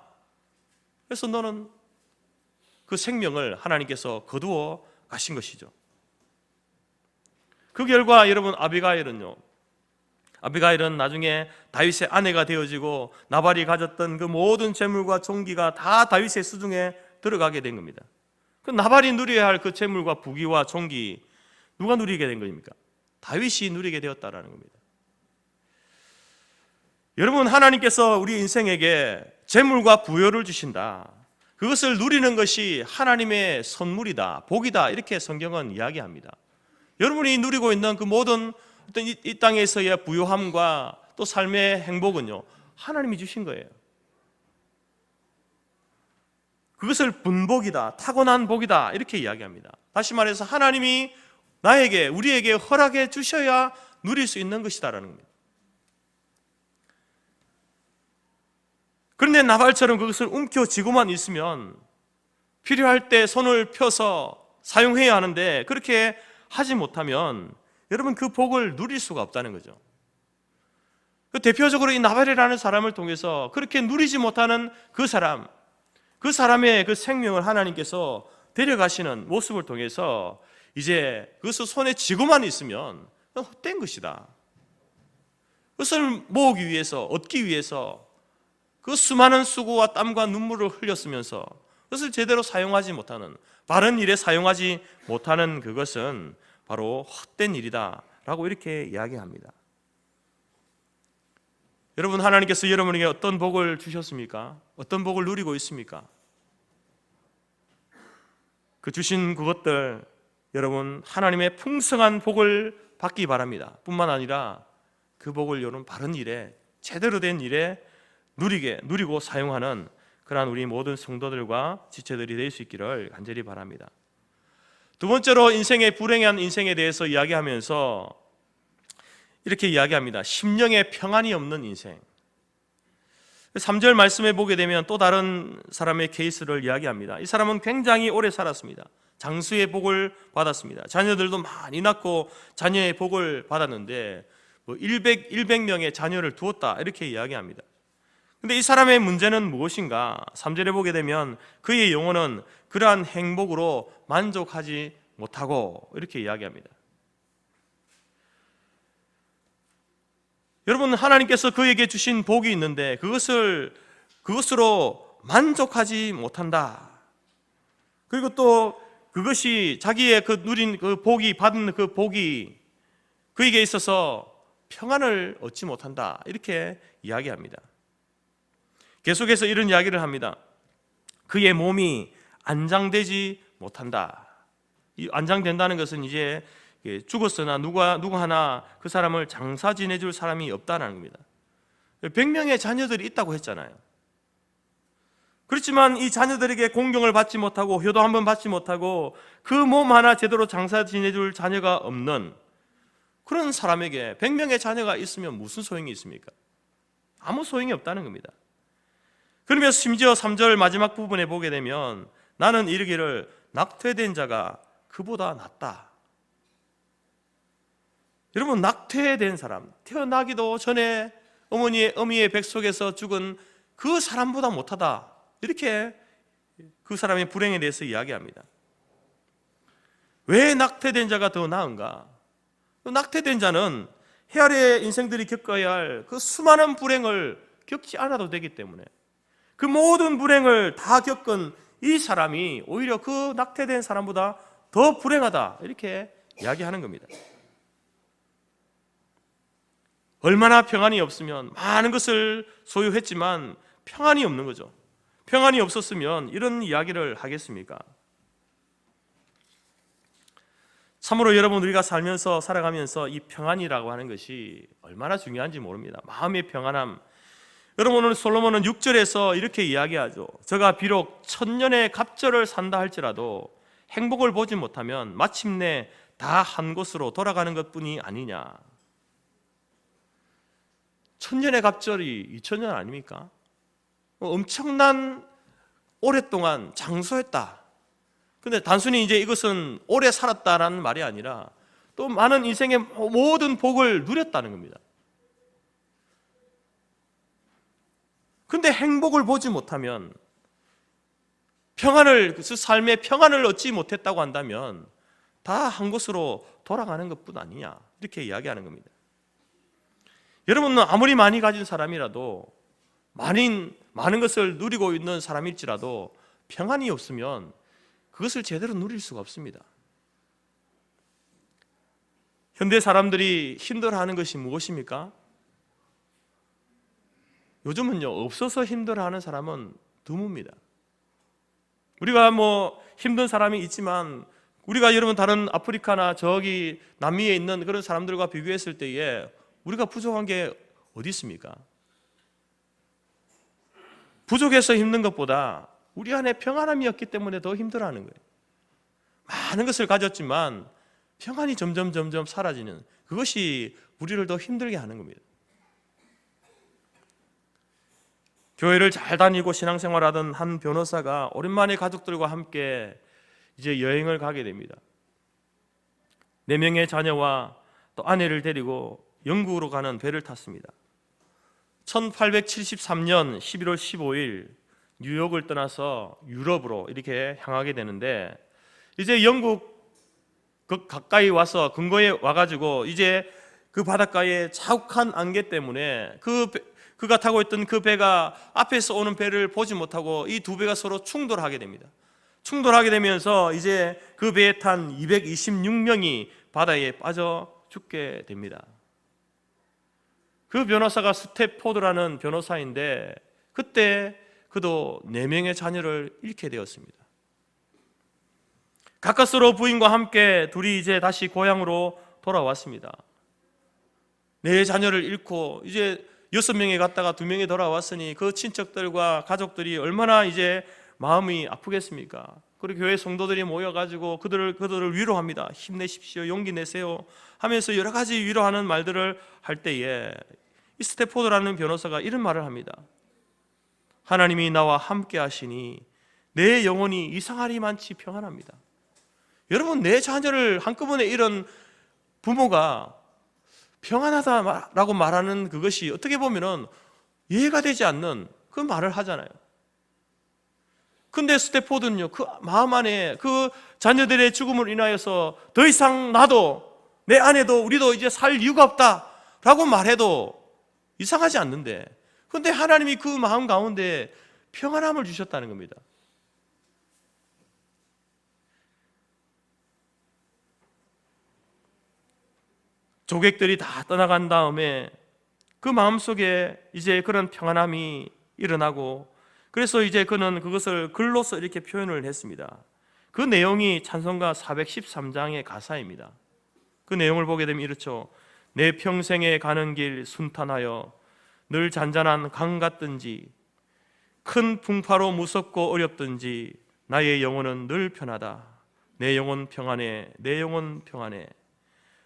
그래서 너는 그 생명을 하나님께서 거두어 가신 것이죠. 그 결과 여러분 아비가일은 나중에 다윗의 아내가 되어지고 나발이 가졌던 그 모든 재물과 종기가 다 다윗의 수중에 들어가게 된 겁니다. 그 나발이 누려야 할 그 재물과 부귀와 종기 누가 누리게 된 겁니까? 다윗이 누리게 되었다라는 겁니다. 여러분, 하나님께서 우리 인생에게 재물과 부여를 주신다. 그것을 누리는 것이 하나님의 선물이다, 복이다, 이렇게 성경은 이야기합니다. 여러분이 누리고 있는 그 모든 어떤 이 땅에서의 부요함과 또 삶의 행복은요, 하나님이 주신 거예요. 그것을 분복이다, 타고난 복이다, 이렇게 이야기합니다. 다시 말해서 하나님이 나에게, 우리에게 허락해 주셔야 누릴 수 있는 것이다라는 겁니다. 그런데 나발처럼 그것을 움켜쥐고만 있으면 필요할 때 손을 펴서 사용해야 하는데 그렇게 하지 못하면 여러분 그 복을 누릴 수가 없다는 거죠. 대표적으로 이 나발이라는 사람을 통해서 그렇게 누리지 못하는 그 사람의 그 생명을 하나님께서 데려가시는 모습을 통해서 이제 그것을 손에 쥐고만 있으면 헛된 것이다. 그것을 모으기 위해서, 얻기 위해서 그 수많은 수고와 땀과 눈물을 흘렸으면서 그것을 제대로 사용하지 못하는, 바른 일에 사용하지 못하는 그것은 바로 헛된 일이다 라고 이렇게 이야기합니다. 여러분, 하나님께서 여러분에게 어떤 복을 주셨습니까? 어떤 복을 누리고 있습니까? 그 주신 그것들, 여러분 하나님의 풍성한 복을 받기 바랍니다. 뿐만 아니라 그 복을 여러분 바른 일에, 제대로 된 일에 누리고 사용하는 그러한 우리 모든 성도들과 지체들이 될 수 있기를 간절히 바랍니다. 두 번째로 인생의 불행한 인생에 대해서 이야기하면서 이렇게 이야기합니다. 심령의 평안이 없는 인생. 3절 말씀에 보게 되면 또 다른 사람의 케이스를 이야기합니다. 이 사람은 굉장히 오래 살았습니다. 장수의 복을 받았습니다. 자녀들도 많이 낳고 자녀의 복을 받았는데 100명의 자녀를 두었다 이렇게 이야기합니다. 근데 이 사람의 문제는 무엇인가? 3절에 보게 되면 그의 영혼은 그러한 행복으로 만족하지 못하고 이렇게 이야기합니다. 여러분, 하나님께서 그에게 주신 복이 있는데 그것으로 만족하지 못한다. 그리고 또 그것이 자기의 그 누린 그 복이 받은 그 복이 그에게 있어서 평안을 얻지 못한다. 이렇게 이야기합니다. 계속해서 이런 이야기를 합니다. 그의 몸이 안장되지 못한다. 이 안장된다는 것은 이제 죽었으나 누구 하나 그 사람을 장사 지내줄 사람이 없다는 겁니다. 100명의 자녀들이 있다고 했잖아요. 그렇지만 이 자녀들에게 공경을 받지 못하고 효도 한번 받지 못하고 그 몸 하나 제대로 장사 지내줄 자녀가 없는 그런 사람에게 100명의 자녀가 있으면 무슨 소용이 있습니까? 아무 소용이 없다는 겁니다. 그러면서 심지어 3절 마지막 부분에 보게 되면 나는 이르기를 낙태된 자가 그보다 낫다. 여러분, 낙태된 사람, 태어나기도 전에 어미의 뱃속에서 죽은 그 사람보다 못하다. 이렇게 그 사람의 불행에 대해서 이야기합니다. 왜 낙태된 자가 더 나은가? 낙태된 자는 헤아리의 인생들이 겪어야 할 그 수많은 불행을 겪지 않아도 되기 때문에 그 모든 불행을 다 겪은 이 사람이 오히려 그 낙태된 사람보다 더 불행하다. 이렇게 이야기하는 겁니다. 얼마나 평안이 없으면 많은 것을 소유했지만 평안이 없는 거죠. 평안이 없었으면 이런 이야기를 하겠습니까? 참으로 여러분, 우리가 살아가면서 이 평안이라고 하는 것이 얼마나 중요한지 모릅니다. 마음의 평안함. 여러분, 오늘 솔로몬은 6절에서 이렇게 이야기하죠. 저가 비록 1000년의 갑절을 산다 할지라도 행복을 보지 못하면 마침내 다 한 곳으로 돌아가는 것뿐이 아니냐. 1000년의 갑절이 2000년 아닙니까? 엄청난 오랫동안 장수했다. 근데 단순히 이제 이것은 오래 살았다라는 말이 아니라 또 많은 인생의 모든 복을 누렸다는 겁니다. 근데 행복을 보지 못하면 그 삶의 평안을 얻지 못했다고 한다면 다 한 곳으로 돌아가는 것뿐 아니냐. 이렇게 이야기하는 겁니다. 여러분은 아무리 많이 가진 사람이라도 많은 것을 누리고 있는 사람일지라도 평안이 없으면 그것을 제대로 누릴 수가 없습니다. 현대 사람들이 힘들어하는 것이 무엇입니까? 요즘은요, 없어서 힘들어하는 사람은 드뭅니다. 우리가 힘든 사람이 있지만 우리가 여러분 다른 아프리카나 저기 남미에 있는 그런 사람들과 비교했을 때에 우리가 부족한 게 어디 있습니까? 부족해서 힘든 것보다 우리 안에 평안함이 없기 때문에 더 힘들어하는 거예요. 많은 것을 가졌지만 평안이 점점 사라지는 그것이 우리를 더 힘들게 하는 겁니다. 교회를 잘 다니고 신앙생활하던 한 변호사가 오랜만에 가족들과 함께 이제 여행을 가게 됩니다. 4명의 자녀와 또 아내를 데리고 영국으로 가는 배를 탔습니다. 1873년 11월 15일 뉴욕을 떠나서 유럽으로 이렇게 향하게 되는데 이제 영국 그 가까이 와서 근거에 와가지고 이제 그 바닷가에 자욱한 안개 때문에 그가 타고 있던 그 배가 앞에서 오는 배를 보지 못하고 이 두 배가 서로 충돌하게 됩니다. 충돌하게 되면서 이제 그 배에 탄 226명이 바다에 빠져 죽게 됩니다. 그 변호사가 스태포드라는 변호사인데 그때 그도 4명의 자녀를 잃게 되었습니다. 가까스로 부인과 함께 둘이 이제 다시 고향으로 돌아왔습니다. 4 자녀를 잃고 이제 6명이 갔다가 2명이 돌아왔으니 그 친척들과 가족들이 얼마나 이제 마음이 아프겠습니까? 그리고 교회 성도들이 모여가지고 그들을 위로합니다. 힘내십시오, 용기 내세요 하면서 여러 가지 위로하는 말들을 할 때에 이 스태포드라는 변호사가 이런 말을 합니다. 하나님이 나와 함께 하시니 내 영혼이 이상하리만치 평안합니다. 여러분, 내 자녀를 한꺼번에 잃은 부모가 평안하다라고 말하는 그것이 어떻게 보면은 이해가 되지 않는 그 말을 하잖아요. 근데 스태포드는요, 그 마음 안에 그 자녀들의 죽음을 인하여서 더 이상 나도 내 아내도 우리도 이제 살 이유가 없다라고 말해도 이상하지 않는데, 근데 하나님이 그 마음 가운데 평안함을 주셨다는 겁니다. 조객들이 다 떠나간 다음에 그 마음속에 이제 그런 평안함이 일어나고, 그래서 이제 그는 그것을 글로서 이렇게 표현을 했습니다. 그 내용이 찬송가 413장의 가사입니다. 그 내용을 보게 되면 이렇죠. 내 평생에 가는 길 순탄하여 늘 잔잔한 강 같든지 큰 풍파로 무섭고 어렵든지 나의 영혼은 늘 편하다. 내 영혼 평안해, 내 영혼 평안해.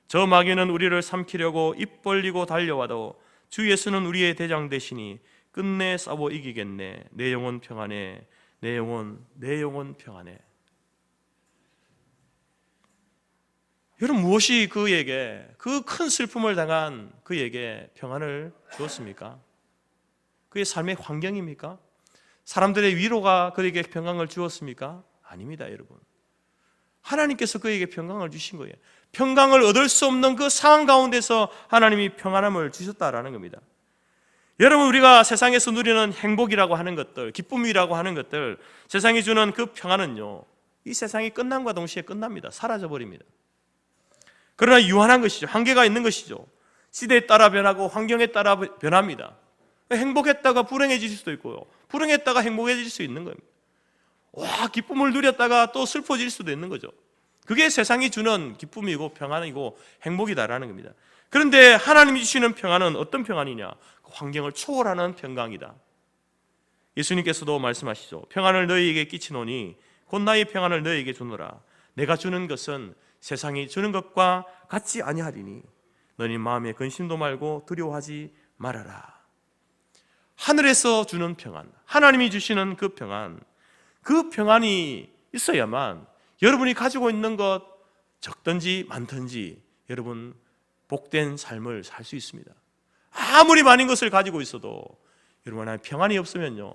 저 마귀는 우리를 삼키려고 입 벌리고 달려와도 주 예수는 우리의 대장 되시니 끝내 싸워 이기겠네. 내 영혼 평안해, 내 영혼 평안해. 여러분, 무엇이 그에게, 그 큰 슬픔을 당한 그에게 평안을 주었습니까? 그의 삶의 환경입니까? 사람들의 위로가 그에게 평강을 주었습니까? 아닙니다, 여러분. 하나님께서 그에게 평강을 주신 거예요. 평강을 얻을 수 없는 그 상황 가운데서 하나님이 평안함을 주셨다라는 겁니다. 여러분, 우리가 세상에서 누리는 행복이라고 하는 것들, 기쁨이라고 하는 것들, 세상이 주는 그 평안은요, 이 세상이 끝남과 동시에 끝납니다. 사라져버립니다. 그러나 유한한 것이죠. 한계가 있는 것이죠. 시대에 따라 변하고 환경에 따라 변합니다. 행복했다가 불행해질 수도 있고요, 불행했다가 행복해질 수 있는 겁니다. 와, 기쁨을 누렸다가 또 슬퍼질 수도 있는 거죠. 그게 세상이 주는 기쁨이고 평안이고 행복이다라는 겁니다. 그런데 하나님이 주시는 평안은 어떤 평안이냐? 그 환경을 초월하는 평강이다. 예수님께서도 말씀하시죠. 평안을 너희에게 끼치노니 곧 나의 평안을 너희에게 주노라. 내가 주는 것은 세상이 주는 것과 같지 아니하리니 너희 마음에 근심도 말고 두려워하지 말아라. 하늘에서 주는 평안, 하나님이 주시는 그 평안, 그 평안이 있어야만 여러분이 가지고 있는 것 적든지 많든지 여러분 복된 삶을 살 수 있습니다. 아무리 많은 것을 가지고 있어도 여러분 안에 평안이 없으면요,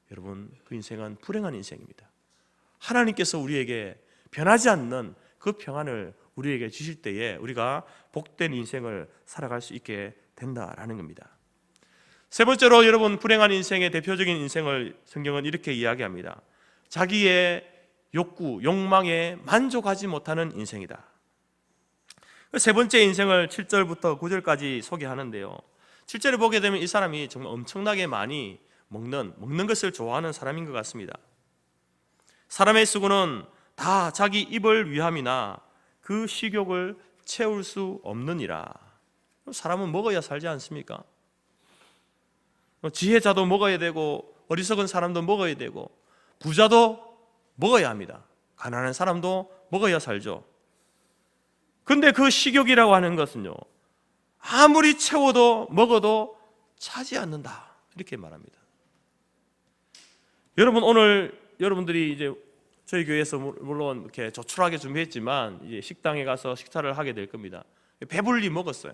여러분 그 인생은 불행한 인생입니다. 하나님께서 우리에게 변하지 않는 그 평안을 우리에게 주실 때에 우리가 복된 인생을 살아갈 수 있게 된다라는 겁니다. 세 번째로 여러분, 불행한 인생의 대표적인 인생을 성경은 이렇게 이야기합니다. 자기의 욕구, 욕망에 만족하지 못하는 인생이다. 세 번째 인생을 7절부터 9절까지 소개하는데요, 7절을 보게 되면 이 사람이 정말 엄청나게 많이 먹는 것을 좋아하는 사람인 것 같습니다. 사람의 수고는 다 자기 입을 위함이나 그 식욕을 채울 수 없느니라. 사람은 먹어야 살지 않습니까? 지혜자도 먹어야 되고 어리석은 사람도 먹어야 되고 부자도 먹어야 합니다. 가난한 사람도 먹어야 살죠. 근데 그 식욕이라고 하는 것은요, 아무리 채워도 먹어도 차지 않는다, 이렇게 말합니다. 여러분, 오늘 여러분들이 이제 저희 교회에서 물론 이렇게 조촐하게 준비했지만 이제 식당에 가서 식사를 하게 될 겁니다. 배불리 먹었어요.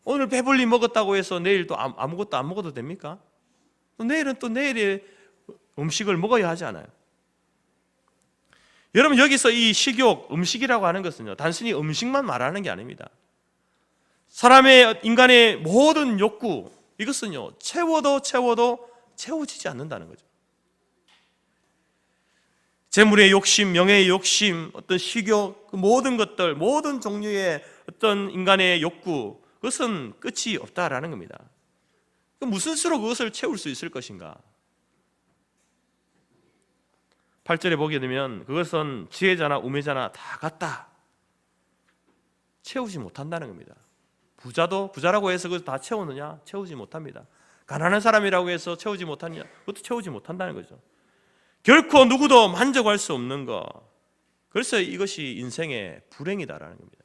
오늘 배불리 먹었다고 해서 내일 또 아무것도 안 먹어도 됩니까? 또 내일은 또 내일의 음식을 먹어야 하지 않아요? 여러분, 여기서 이 식욕, 음식이라고 하는 것은요, 단순히 음식만 말하는 게 아닙니다. 사람의, 인간의 모든 욕구, 이것은요, 채워도 채워지지 않는다는 거죠. 재물의 욕심, 명예의 욕심, 어떤 식욕, 그 모든 것들, 모든 종류의 어떤 인간의 욕구, 그것은 끝이 없다라는 겁니다. 무슨 수로 그것을 채울 수 있을 것인가? 8절에 보게 되면 그것은 지혜자나 우매자나 다 같다. 채우지 못한다는 겁니다. 부자라고 해서 그것을 다 채우느냐? 채우지 못합니다. 가난한 사람이라고 해서 채우지 못하느냐? 그것도 채우지 못한다는 거죠. 결코 누구도 만족할 수 없는 것. 그래서 이것이 인생의 불행이다라는 겁니다.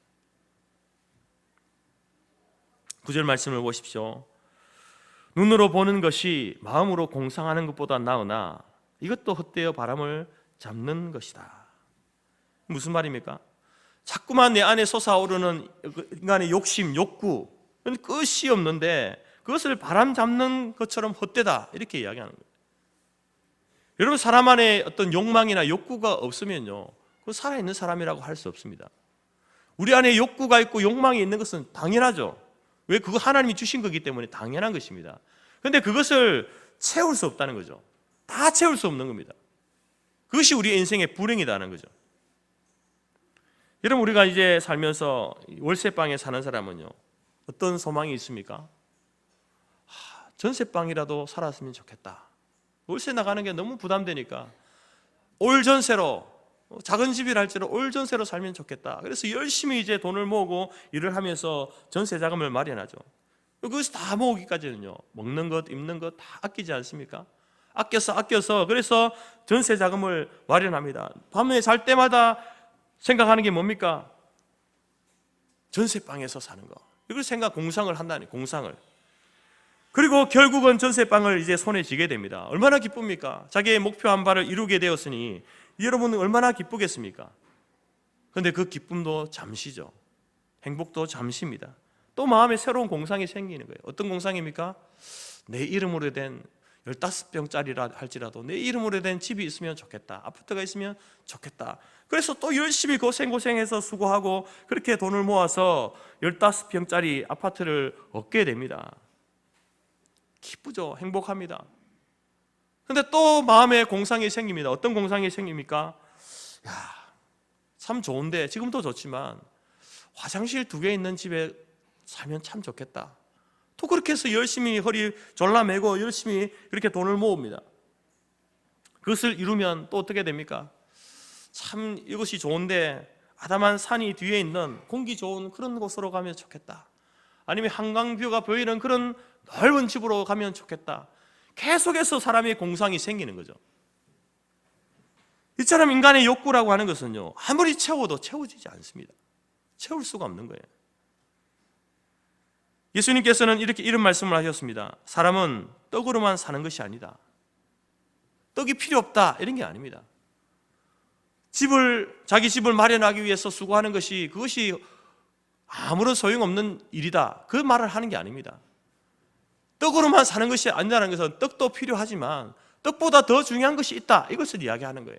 9절 말씀을 보십시오. 눈으로 보는 것이 마음으로 공상하는 것보다 나으나 이것도 헛되어 바람을 잡는 것이다. 무슨 말입니까? 자꾸만 내 안에 솟아오르는 인간의 욕심, 욕구, 끝이 없는데 그것을 바람 잡는 것처럼 헛되다 이렇게 이야기하는 거예요. 여러분, 사람 안에 어떤 욕망이나 욕구가 없으면요, 그 살아있는 사람이라고 할 수 없습니다. 우리 안에 욕구가 있고 욕망이 있는 것은 당연하죠. 왜? 그거 하나님이 주신 거기 때문에 당연한 것입니다. 그런데 그것을 채울 수 없다는 거죠. 다 채울 수 없는 겁니다. 그것이 우리의 인생의 불행이라는 거죠. 여러분, 우리가 이제 살면서 월세방에 사는 사람은요, 어떤 소망이 있습니까? 전세방이라도 살았으면 좋겠다. 월세 나가는 게 너무 부담되니까 올 전세로, 작은 집이랄지라도 올 전세로 살면 좋겠다. 그래서 열심히 이제 돈을 모으고 일을 하면서 전세 자금을 마련하죠. 그것을 다 모으기까지는요, 먹는 것, 입는 것 다 아끼지 않습니까? 아껴서 그래서 전세 자금을 마련합니다. 밤에 잘 때마다 생각하는 게 뭡니까? 전세방에서 사는 거. 이걸 공상을 한다니, 공상을. 그리고 결국은 전세방을 이제 손에 쥐게 됩니다. 얼마나 기쁩니까? 자기의 목표 한 발을 이루게 되었으니 여러분은 얼마나 기쁘겠습니까? 그런데 그 기쁨도 잠시죠. 행복도 잠시입니다. 또 마음에 새로운 공상이 생기는 거예요. 어떤 공상입니까? 내 이름으로 된 15평짜리라 할지라도 내 이름으로 된 집이 있으면 좋겠다. 아파트가 있으면 좋겠다. 그래서 또 열심히 고생해서 수고하고 그렇게 돈을 모아서 15평짜리 아파트를 얻게 됩니다. 기쁘죠. 행복합니다. 그런데 또 마음에 공상이 생깁니다. 어떤 공상이 생깁니까? 참 좋은데, 지금도 좋지만 화장실 2개 있는 집에 살면 참 좋겠다. 또 그렇게 해서 열심히 허리 졸라매고 열심히 그렇게 돈을 모읍니다. 그것을 이루면 또 어떻게 됩니까? 참 이것이 좋은데 아담한 산이 뒤에 있는 공기 좋은 그런 곳으로 가면 좋겠다. 아니면 한강뷰가 보이는 그런 넓은 집으로 가면 좋겠다. 계속해서 사람의 공상이 생기는 거죠. 이처럼 인간의 욕구라고 하는 것은요, 아무리 채워도 채워지지 않습니다. 채울 수가 없는 거예요. 예수님께서는 이런 말씀을 하셨습니다. 사람은 떡으로만 사는 것이 아니다. 떡이 필요 없다 이런 게 아닙니다. 자기 집을 마련하기 위해서 수고하는 그것이 아무런 소용없는 일이다, 그 말을 하는 게 아닙니다. 떡으로만 사는 것이 아니라는 것은 떡도 필요하지만 떡보다 더 중요한 것이 있다, 이것을 이야기하는 거예요.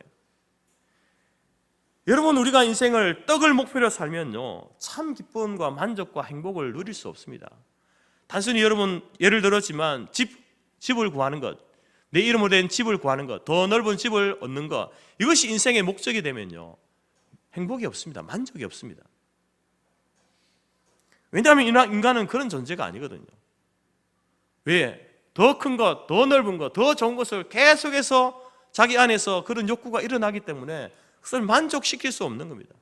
여러분, 우리가 인생을 떡을 목표로 살면요, 참 기쁨과 만족과 행복을 누릴 수 없습니다. 단순히 여러분 예를 들었지만 집을 구하는 것, 내 이름으로 된 집을 구하는 것, 더 넓은 집을 얻는 것, 이것이 인생의 목적이 되면요, 행복이 없습니다. 만족이 없습니다. 왜냐하면 인간은 그런 존재가 아니거든요. 왜? 더 큰 것, 더 넓은 것, 더 좋은 것을 계속해서 자기 안에서 그런 욕구가 일어나기 때문에 그것을 만족시킬 수 없는 겁니다.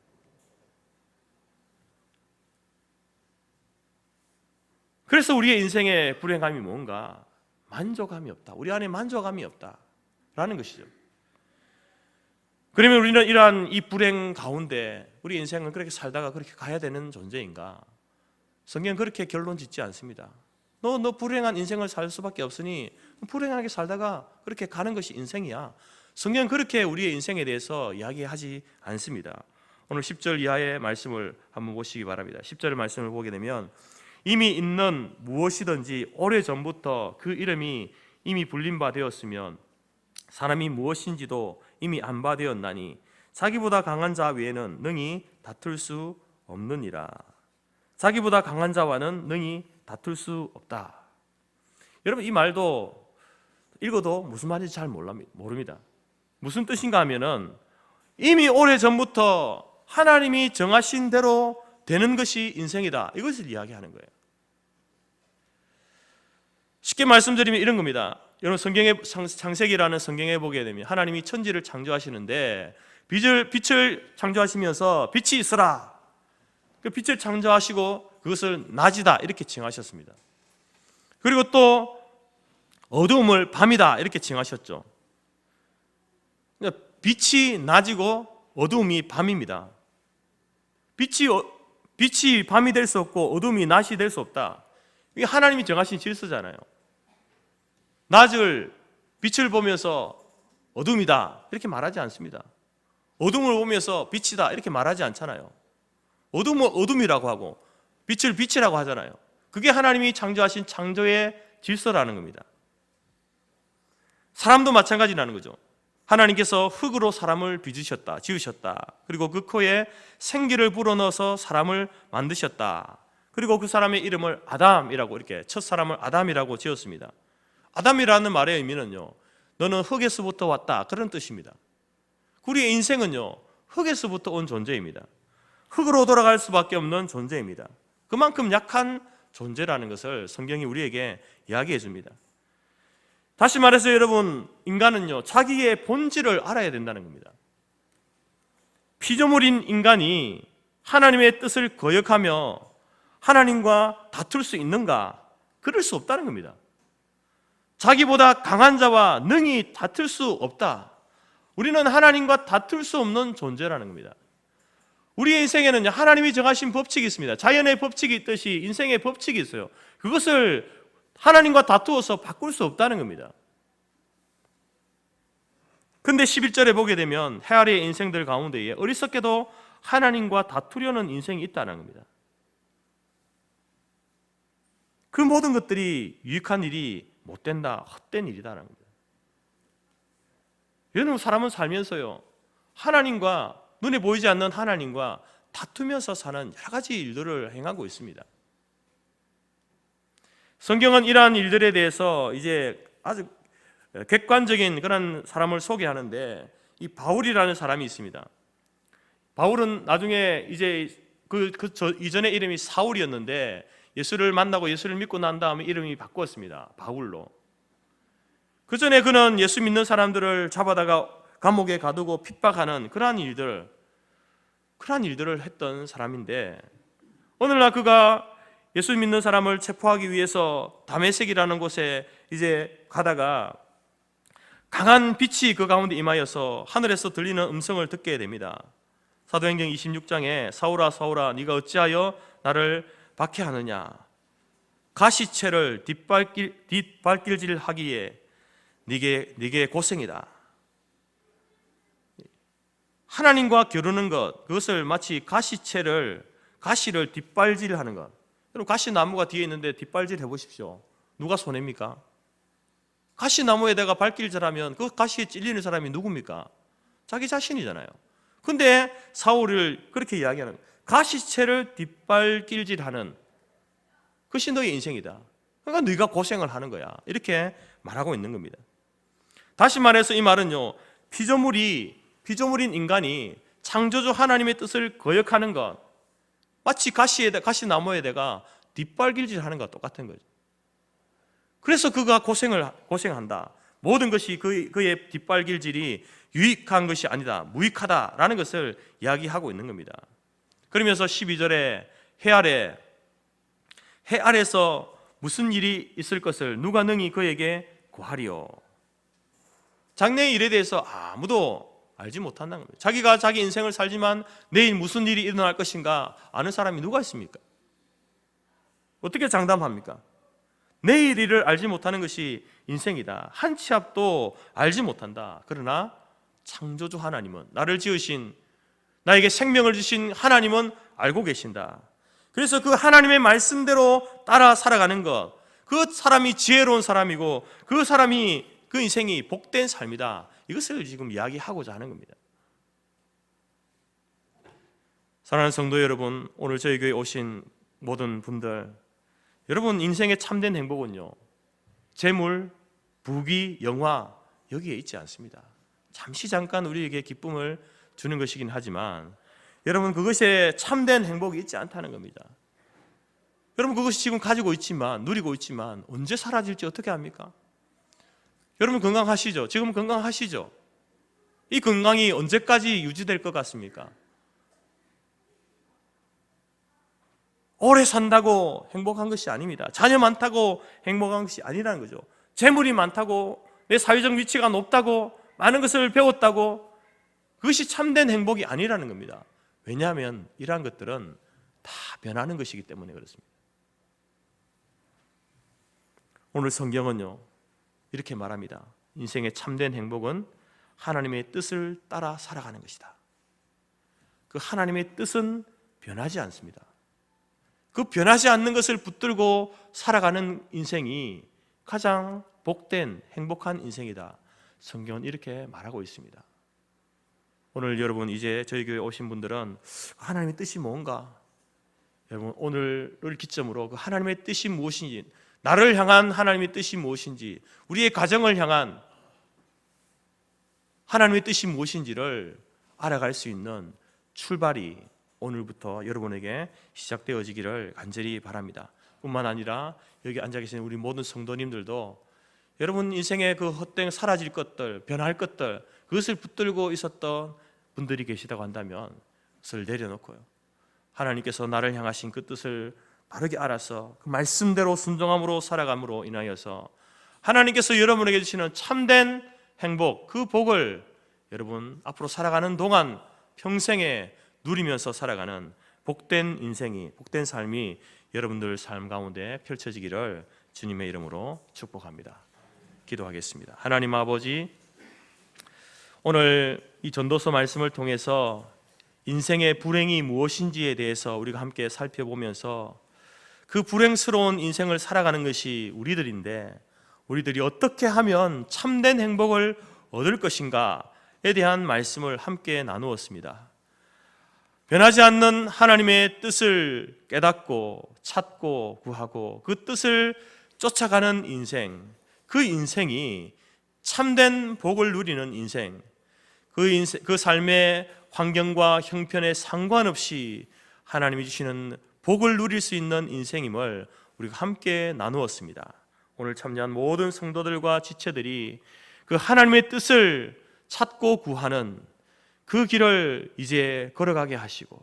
그래서 우리의 인생의 불행함이 뭔가? 만족감이 없다. 우리 안에 만족감이 없다라는 것이죠. 그러면 우리는 이러한 이 불행 가운데 우리 인생은 그렇게 살다가 그렇게 가야 되는 존재인가? 성경은 그렇게 결론 짓지 않습니다. 너 불행한 인생을 살 수밖에 없으니 불행하게 살다가 그렇게 가는 것이 인생이야. 성경은 그렇게 우리의 인생에 대해서 이야기하지 않습니다. 오늘 10절 이하의 말씀을 한번 보시기 바랍니다. 10절의 말씀을 보게 되면, 이미 있는 무엇이든지 오래전부터 그 이름이 이미 불린 바 되었으면 사람이 무엇인지도 이미 안 바 되었나니 자기보다 강한 자 외에는 능히 다툴 수 없느니라. 자기보다 강한 자와는 능히 다툴 수 없다. 여러분, 이 말도 읽어도 무슨 말인지 잘 모릅니다. 무슨 뜻인가 하면은 이미 오래전부터 하나님이 정하신 대로 되는 것이 인생이다, 이것을 이야기하는 거예요. 쉽게 말씀드리면 이런 겁니다. 여러분, 성경의 창세기라는 성경에 보게 되면 하나님이 천지를 창조하시는데 빛을 창조하시면서 빛이 있으라, 그 빛을 창조하시고 그것을 낮이다 이렇게 칭하셨습니다. 그리고 또 어두움을 밤이다 이렇게 칭하셨죠. 그러니까 빛이 낮이고 어두움이 밤입니다. 빛이 밤이 될 수 없고 어둠이 낮이 될 수 없다. 이게 하나님이 정하신 질서잖아요. 빛을 보면서 어둠이다 이렇게 말하지 않습니다. 어둠을 보면서 빛이다 이렇게 말하지 않잖아요. 어둠은 어둠이라고 하고 빛을 빛이라고 하잖아요. 그게 하나님이 창조하신 창조의 질서라는 겁니다. 사람도 마찬가지라는 거죠. 하나님께서 흙으로 사람을 빚으셨다, 지으셨다. 그리고 그 코에 생기를 불어넣어서 사람을 만드셨다. 그리고 그 사람의 이름을 아담이라고, 이렇게 첫 사람을 아담이라고 지었습니다. 아담이라는 말의 의미는요, 너는 흙에서부터 왔다, 그런 뜻입니다. 우리의 인생은요, 흙에서부터 온 존재입니다. 흙으로 돌아갈 수밖에 없는 존재입니다. 그만큼 약한 존재라는 것을 성경이 우리에게 이야기해 줍니다. 다시 말해서 여러분, 인간은요, 자기의 본질을 알아야 된다는 겁니다. 피조물인 인간이 하나님의 뜻을 거역하며 하나님과 다툴 수 있는가? 그럴 수 없다는 겁니다. 자기보다 강한 자와 능히 다툴 수 없다. 우리는 하나님과 다툴 수 없는 존재라는 겁니다. 우리의 인생에는 하나님이 정하신 법칙이 있습니다. 자연의 법칙이 있듯이 인생의 법칙이 있어요. 그것을 하나님과 다투어서 바꿀 수 없다는 겁니다. 근데 11절에 보게 되면 해 아래의 인생들 가운데에 어리석게도 하나님과 다투려는 인생이 있다는 겁니다. 그 모든 것들이 유익한 일이 못 된다, 헛된 일이다라는 겁니다. 여러분, 사람은 살면서요, 하나님과, 눈에 보이지 않는 하나님과 다투면서 사는 여러 가지 일들을 행하고 있습니다. 성경은 이러한 일들에 대해서 이제 아주 객관적인 그런 사람을 소개하는데, 이 바울이라는 사람이 있습니다. 바울은 나중에 이제 이전의 이름이 사울이었는데 예수를 만나고 예수를 믿고 난 다음에 이름이 바꾸었습니다. 바울로. 그 전에 그는 예수 믿는 사람들을 잡아다가 감옥에 가두고 핍박하는 그러한 일들을 했던 사람인데, 오늘날 그가 예수 믿는 사람을 체포하기 위해서 다메섹이라는 곳에 이제 가다가 강한 빛이 그 가운데 임하여서 하늘에서 들리는 음성을 듣게 됩니다. 사도행전 26장에 사울아 사울아 네가 어찌하여 나를 박해하느냐, 가시채를 뒷발길질하기에 네게 고생이다. 하나님과 겨루는 것, 그것을 마치 가시를 뒷발질하는 것. 여러분, 가시나무가 뒤에 있는데 뒷발질 해보십시오. 누가 손해입니까? 가시나무에다가 발길질하면 그 가시에 찔리는 사람이 누굽니까? 자기 자신이잖아요. 근데 사울을 그렇게 이야기하는 거예요. 가시채를 뒷발길질하는 그것이 너의 인생이다. 그러니까 네가 고생을 하는 거야. 이렇게 말하고 있는 겁니다. 다시 말해서 이 말은요, 피조물인 인간이 창조주 하나님의 뜻을 거역하는 것, 마치 가시나무에다가 뒷발길질하는 것과 똑같은 거죠. 그래서 그가 고생한다. 모든 것이 그의 뒷발길질이 유익한 것이 아니다, 무익하다라는 것을 이야기하고 있는 겁니다. 그러면서 12절에 해 아래서 무슨 일이 있을 것을 누가 능히 그에게 구하리요. 장래의 일에 대해서 아무도 알지 못한다는 겁니다. 자기가 자기 인생을 살지만 내일 무슨 일이 일어날 것인가 아는 사람이 누가 있습니까? 어떻게 장담합니까? 내일 일을 알지 못하는 것이 인생이다. 한 치 앞도 알지 못한다. 그러나 창조주 하나님은, 나를 지으신, 나에게 생명을 주신 하나님은 알고 계신다. 그래서 그 하나님의 말씀대로 따라 살아가는 것, 그 사람이 지혜로운 사람이고 그 인생이 복된 삶이다. 이것을 지금 이야기하고자 하는 겁니다. 사랑하는 성도 여러분, 오늘 저희 교회에 오신 모든 분들, 여러분 인생의 참된 행복은요, 재물, 부귀, 영화 여기에 있지 않습니다. 잠깐 우리에게 기쁨을 주는 것이긴 하지만 여러분, 그것에 참된 행복이 있지 않다는 겁니다. 여러분, 그것이 지금 가지고 있지만, 누리고 있지만 언제 사라질지 어떻게 합니까? 여러분 건강하시죠? 지금 건강하시죠? 이 건강이 언제까지 유지될 것 같습니까? 오래 산다고 행복한 것이 아닙니다. 자녀 많다고 행복한 것이 아니라는 거죠. 재물이 많다고, 내 사회적 위치가 높다고, 많은 것을 배웠다고, 그것이 참된 행복이 아니라는 겁니다. 왜냐하면 이러한 것들은 다 변하는 것이기 때문에 그렇습니다. 오늘 성경은요, 이렇게 말합니다. 인생의 참된 행복은 하나님의 뜻을 따라 살아가는 것이다. 그 하나님의 뜻은 변하지 않습니다. 그 변하지 않는 것을 붙들고 살아가는 인생이 가장 복된 행복한 인생이다. 성경은 이렇게 말하고 있습니다. 오늘 여러분 이제 저희 교회 오신 분들은 하나님의 뜻이 뭔가, 여러분 오늘을 기점으로 그 하나님의 뜻이 무엇인지, 나를 향한 하나님의 뜻이 무엇인지, 우리의 가정을 향한 하나님의 뜻이 무엇인지를 알아갈 수 있는 출발이 오늘부터 여러분에게 시작되어지기를 간절히 바랍니다. 뿐만 아니라 여기 앉아 계신 우리 모든 성도님들도 여러분 인생의 그 헛된 사라질 것들, 변할 것들, 그것을 붙들고 있었던 분들이 계시다고 한다면 그것을 내려놓고요, 하나님께서 나를 향하신 그 뜻을 바르게 알아서 그 말씀대로 순종함으로 살아감으로 인하여서 하나님께서 여러분에게 주시는 참된 행복, 그 복을 여러분 앞으로 살아가는 동안 평생에 누리면서 살아가는 복된 인생이, 복된 삶이 여러분들 삶 가운데 펼쳐지기를 주님의 이름으로 축복합니다. 기도하겠습니다. 하나님 아버지, 오늘 이 전도서 말씀을 통해서 인생의 불행이 무엇인지에 대해서 우리가 함께 살펴보면서 그 불행스러운 인생을 살아가는 것이 우리들인데, 우리들이 어떻게 하면 참된 행복을 얻을 것인가에 대한 말씀을 함께 나누었습니다. 변하지 않는 하나님의 뜻을 깨닫고 찾고 구하고 그 뜻을 쫓아가는 인생, 그 인생이 참된 복을 누리는 인생, 그 삶의 환경과 형편에 상관없이 하나님이 주시는 복을 누릴 수 있는 인생임을 우리가 함께 나누었습니다. 오늘 참여한 모든 성도들과 지체들이 그 하나님의 뜻을 찾고 구하는 그 길을 이제 걸어가게 하시고,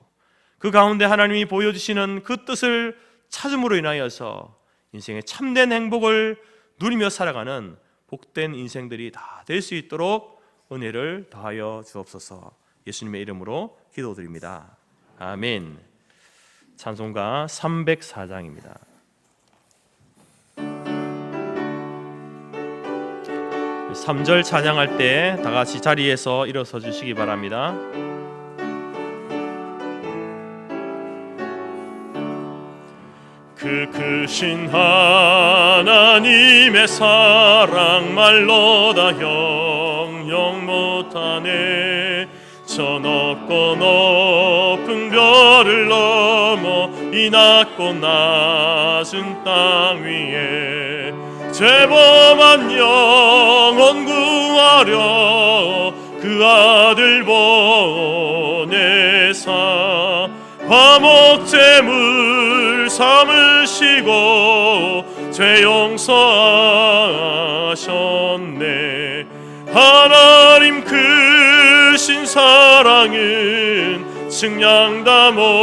그 가운데 하나님이 보여주시는 그 뜻을 찾음으로 인하여서 인생의 참된 행복을 누리며 살아가는 복된 인생들이 다 될 수 있도록 은혜를 더하여 주옵소서. 예수님의 이름으로 기도드립니다. 아멘. 찬송가 304장입니다. 3절 찬양할 때 다 같이 자리에서 일어서 주시기 바랍니다. 그 크신 하나님의 사랑 말로다 형용 못하네. 저 높고 높은 별을 넘어 이 낮고 낮은 땅 위에 죄범한 영혼 구하려 그 아들 보내사 화목제물 삼으시고 죄 용서하셨네. 하나님 크신 사랑은 측량다 못하네.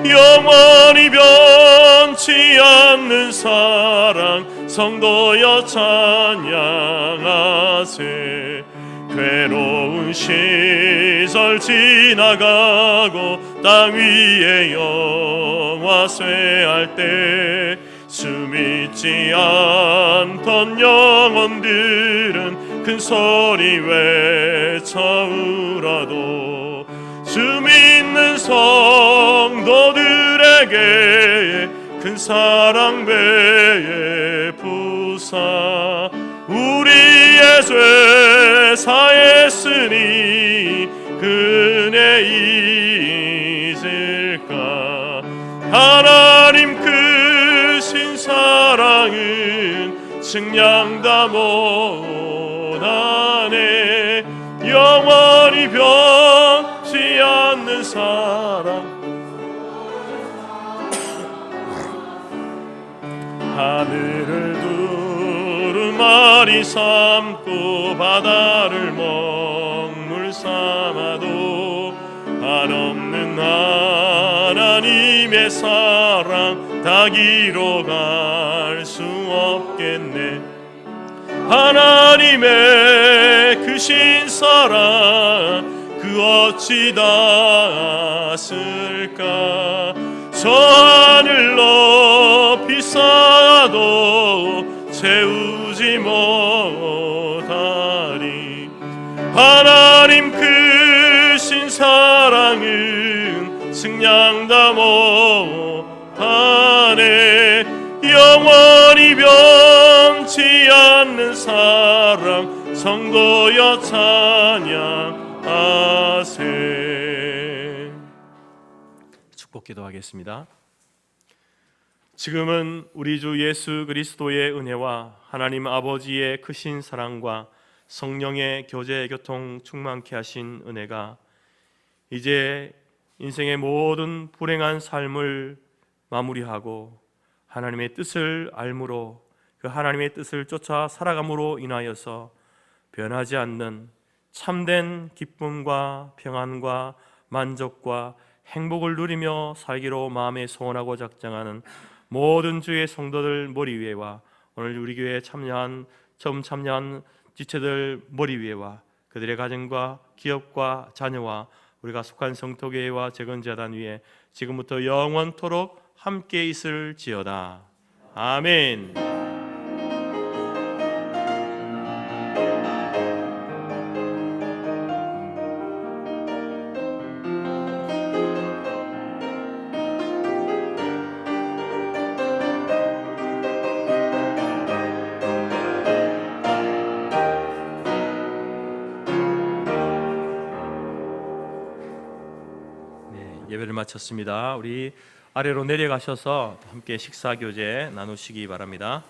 영원히 변치 않는 사랑 성도여 찬양하세. 괴로운 시절 지나가고 땅 위에 영화 쇠할 때 숨있지 않던 영혼들은 큰 소리 외쳐 울어도 숨있는 성도들에게 큰 사랑 베푸사 우리의 죄 사했으니 그네 잊을까. 하나님 크신 사랑은 측량다 못하네. 영원히 변치 않는 사랑 하늘을 두루마리 삼고 바다를 먹물 삼아도 한없는 하나님의 사랑 다 기로 갈 수 없겠네. 하나님의 크신 사랑 그 어찌 닿았을까. 저 하늘 높이 쌓아도 채우지 못하리. 하나님 크신 사랑은 승량다 못하네. 영원히 변치 않는 사랑 성도여 찬양하세. 축복 기도하겠습니다. 지금은 우리 주 예수 그리스도의 은혜와 하나님 아버지의 크신 사랑과 성령의 교제 교통 충만케 하신 은혜가 이제 인생의 모든 불행한 삶을 마무리하고 하나님의 뜻을 알므로 그 하나님의 뜻을 쫓아 살아감으로 인하여서 변하지 않는 참된 기쁨과 평안과 만족과 행복을 누리며 살기로 마음에 소원하고 작정하는 모든 주의 성도들 머리 위에와 오늘 우리 교회에 처음 참여한 지체들 머리 위에와 그들의 가정과 기업과 자녀와 우리가 속한 성토교회와 재건재단 위에 지금부터 영원토록 함께 있을지어다. 아멘. 예배를 마쳤습니다. 우리 아래로 내려가셔서 함께 식사 교제 나누시기 바랍니다.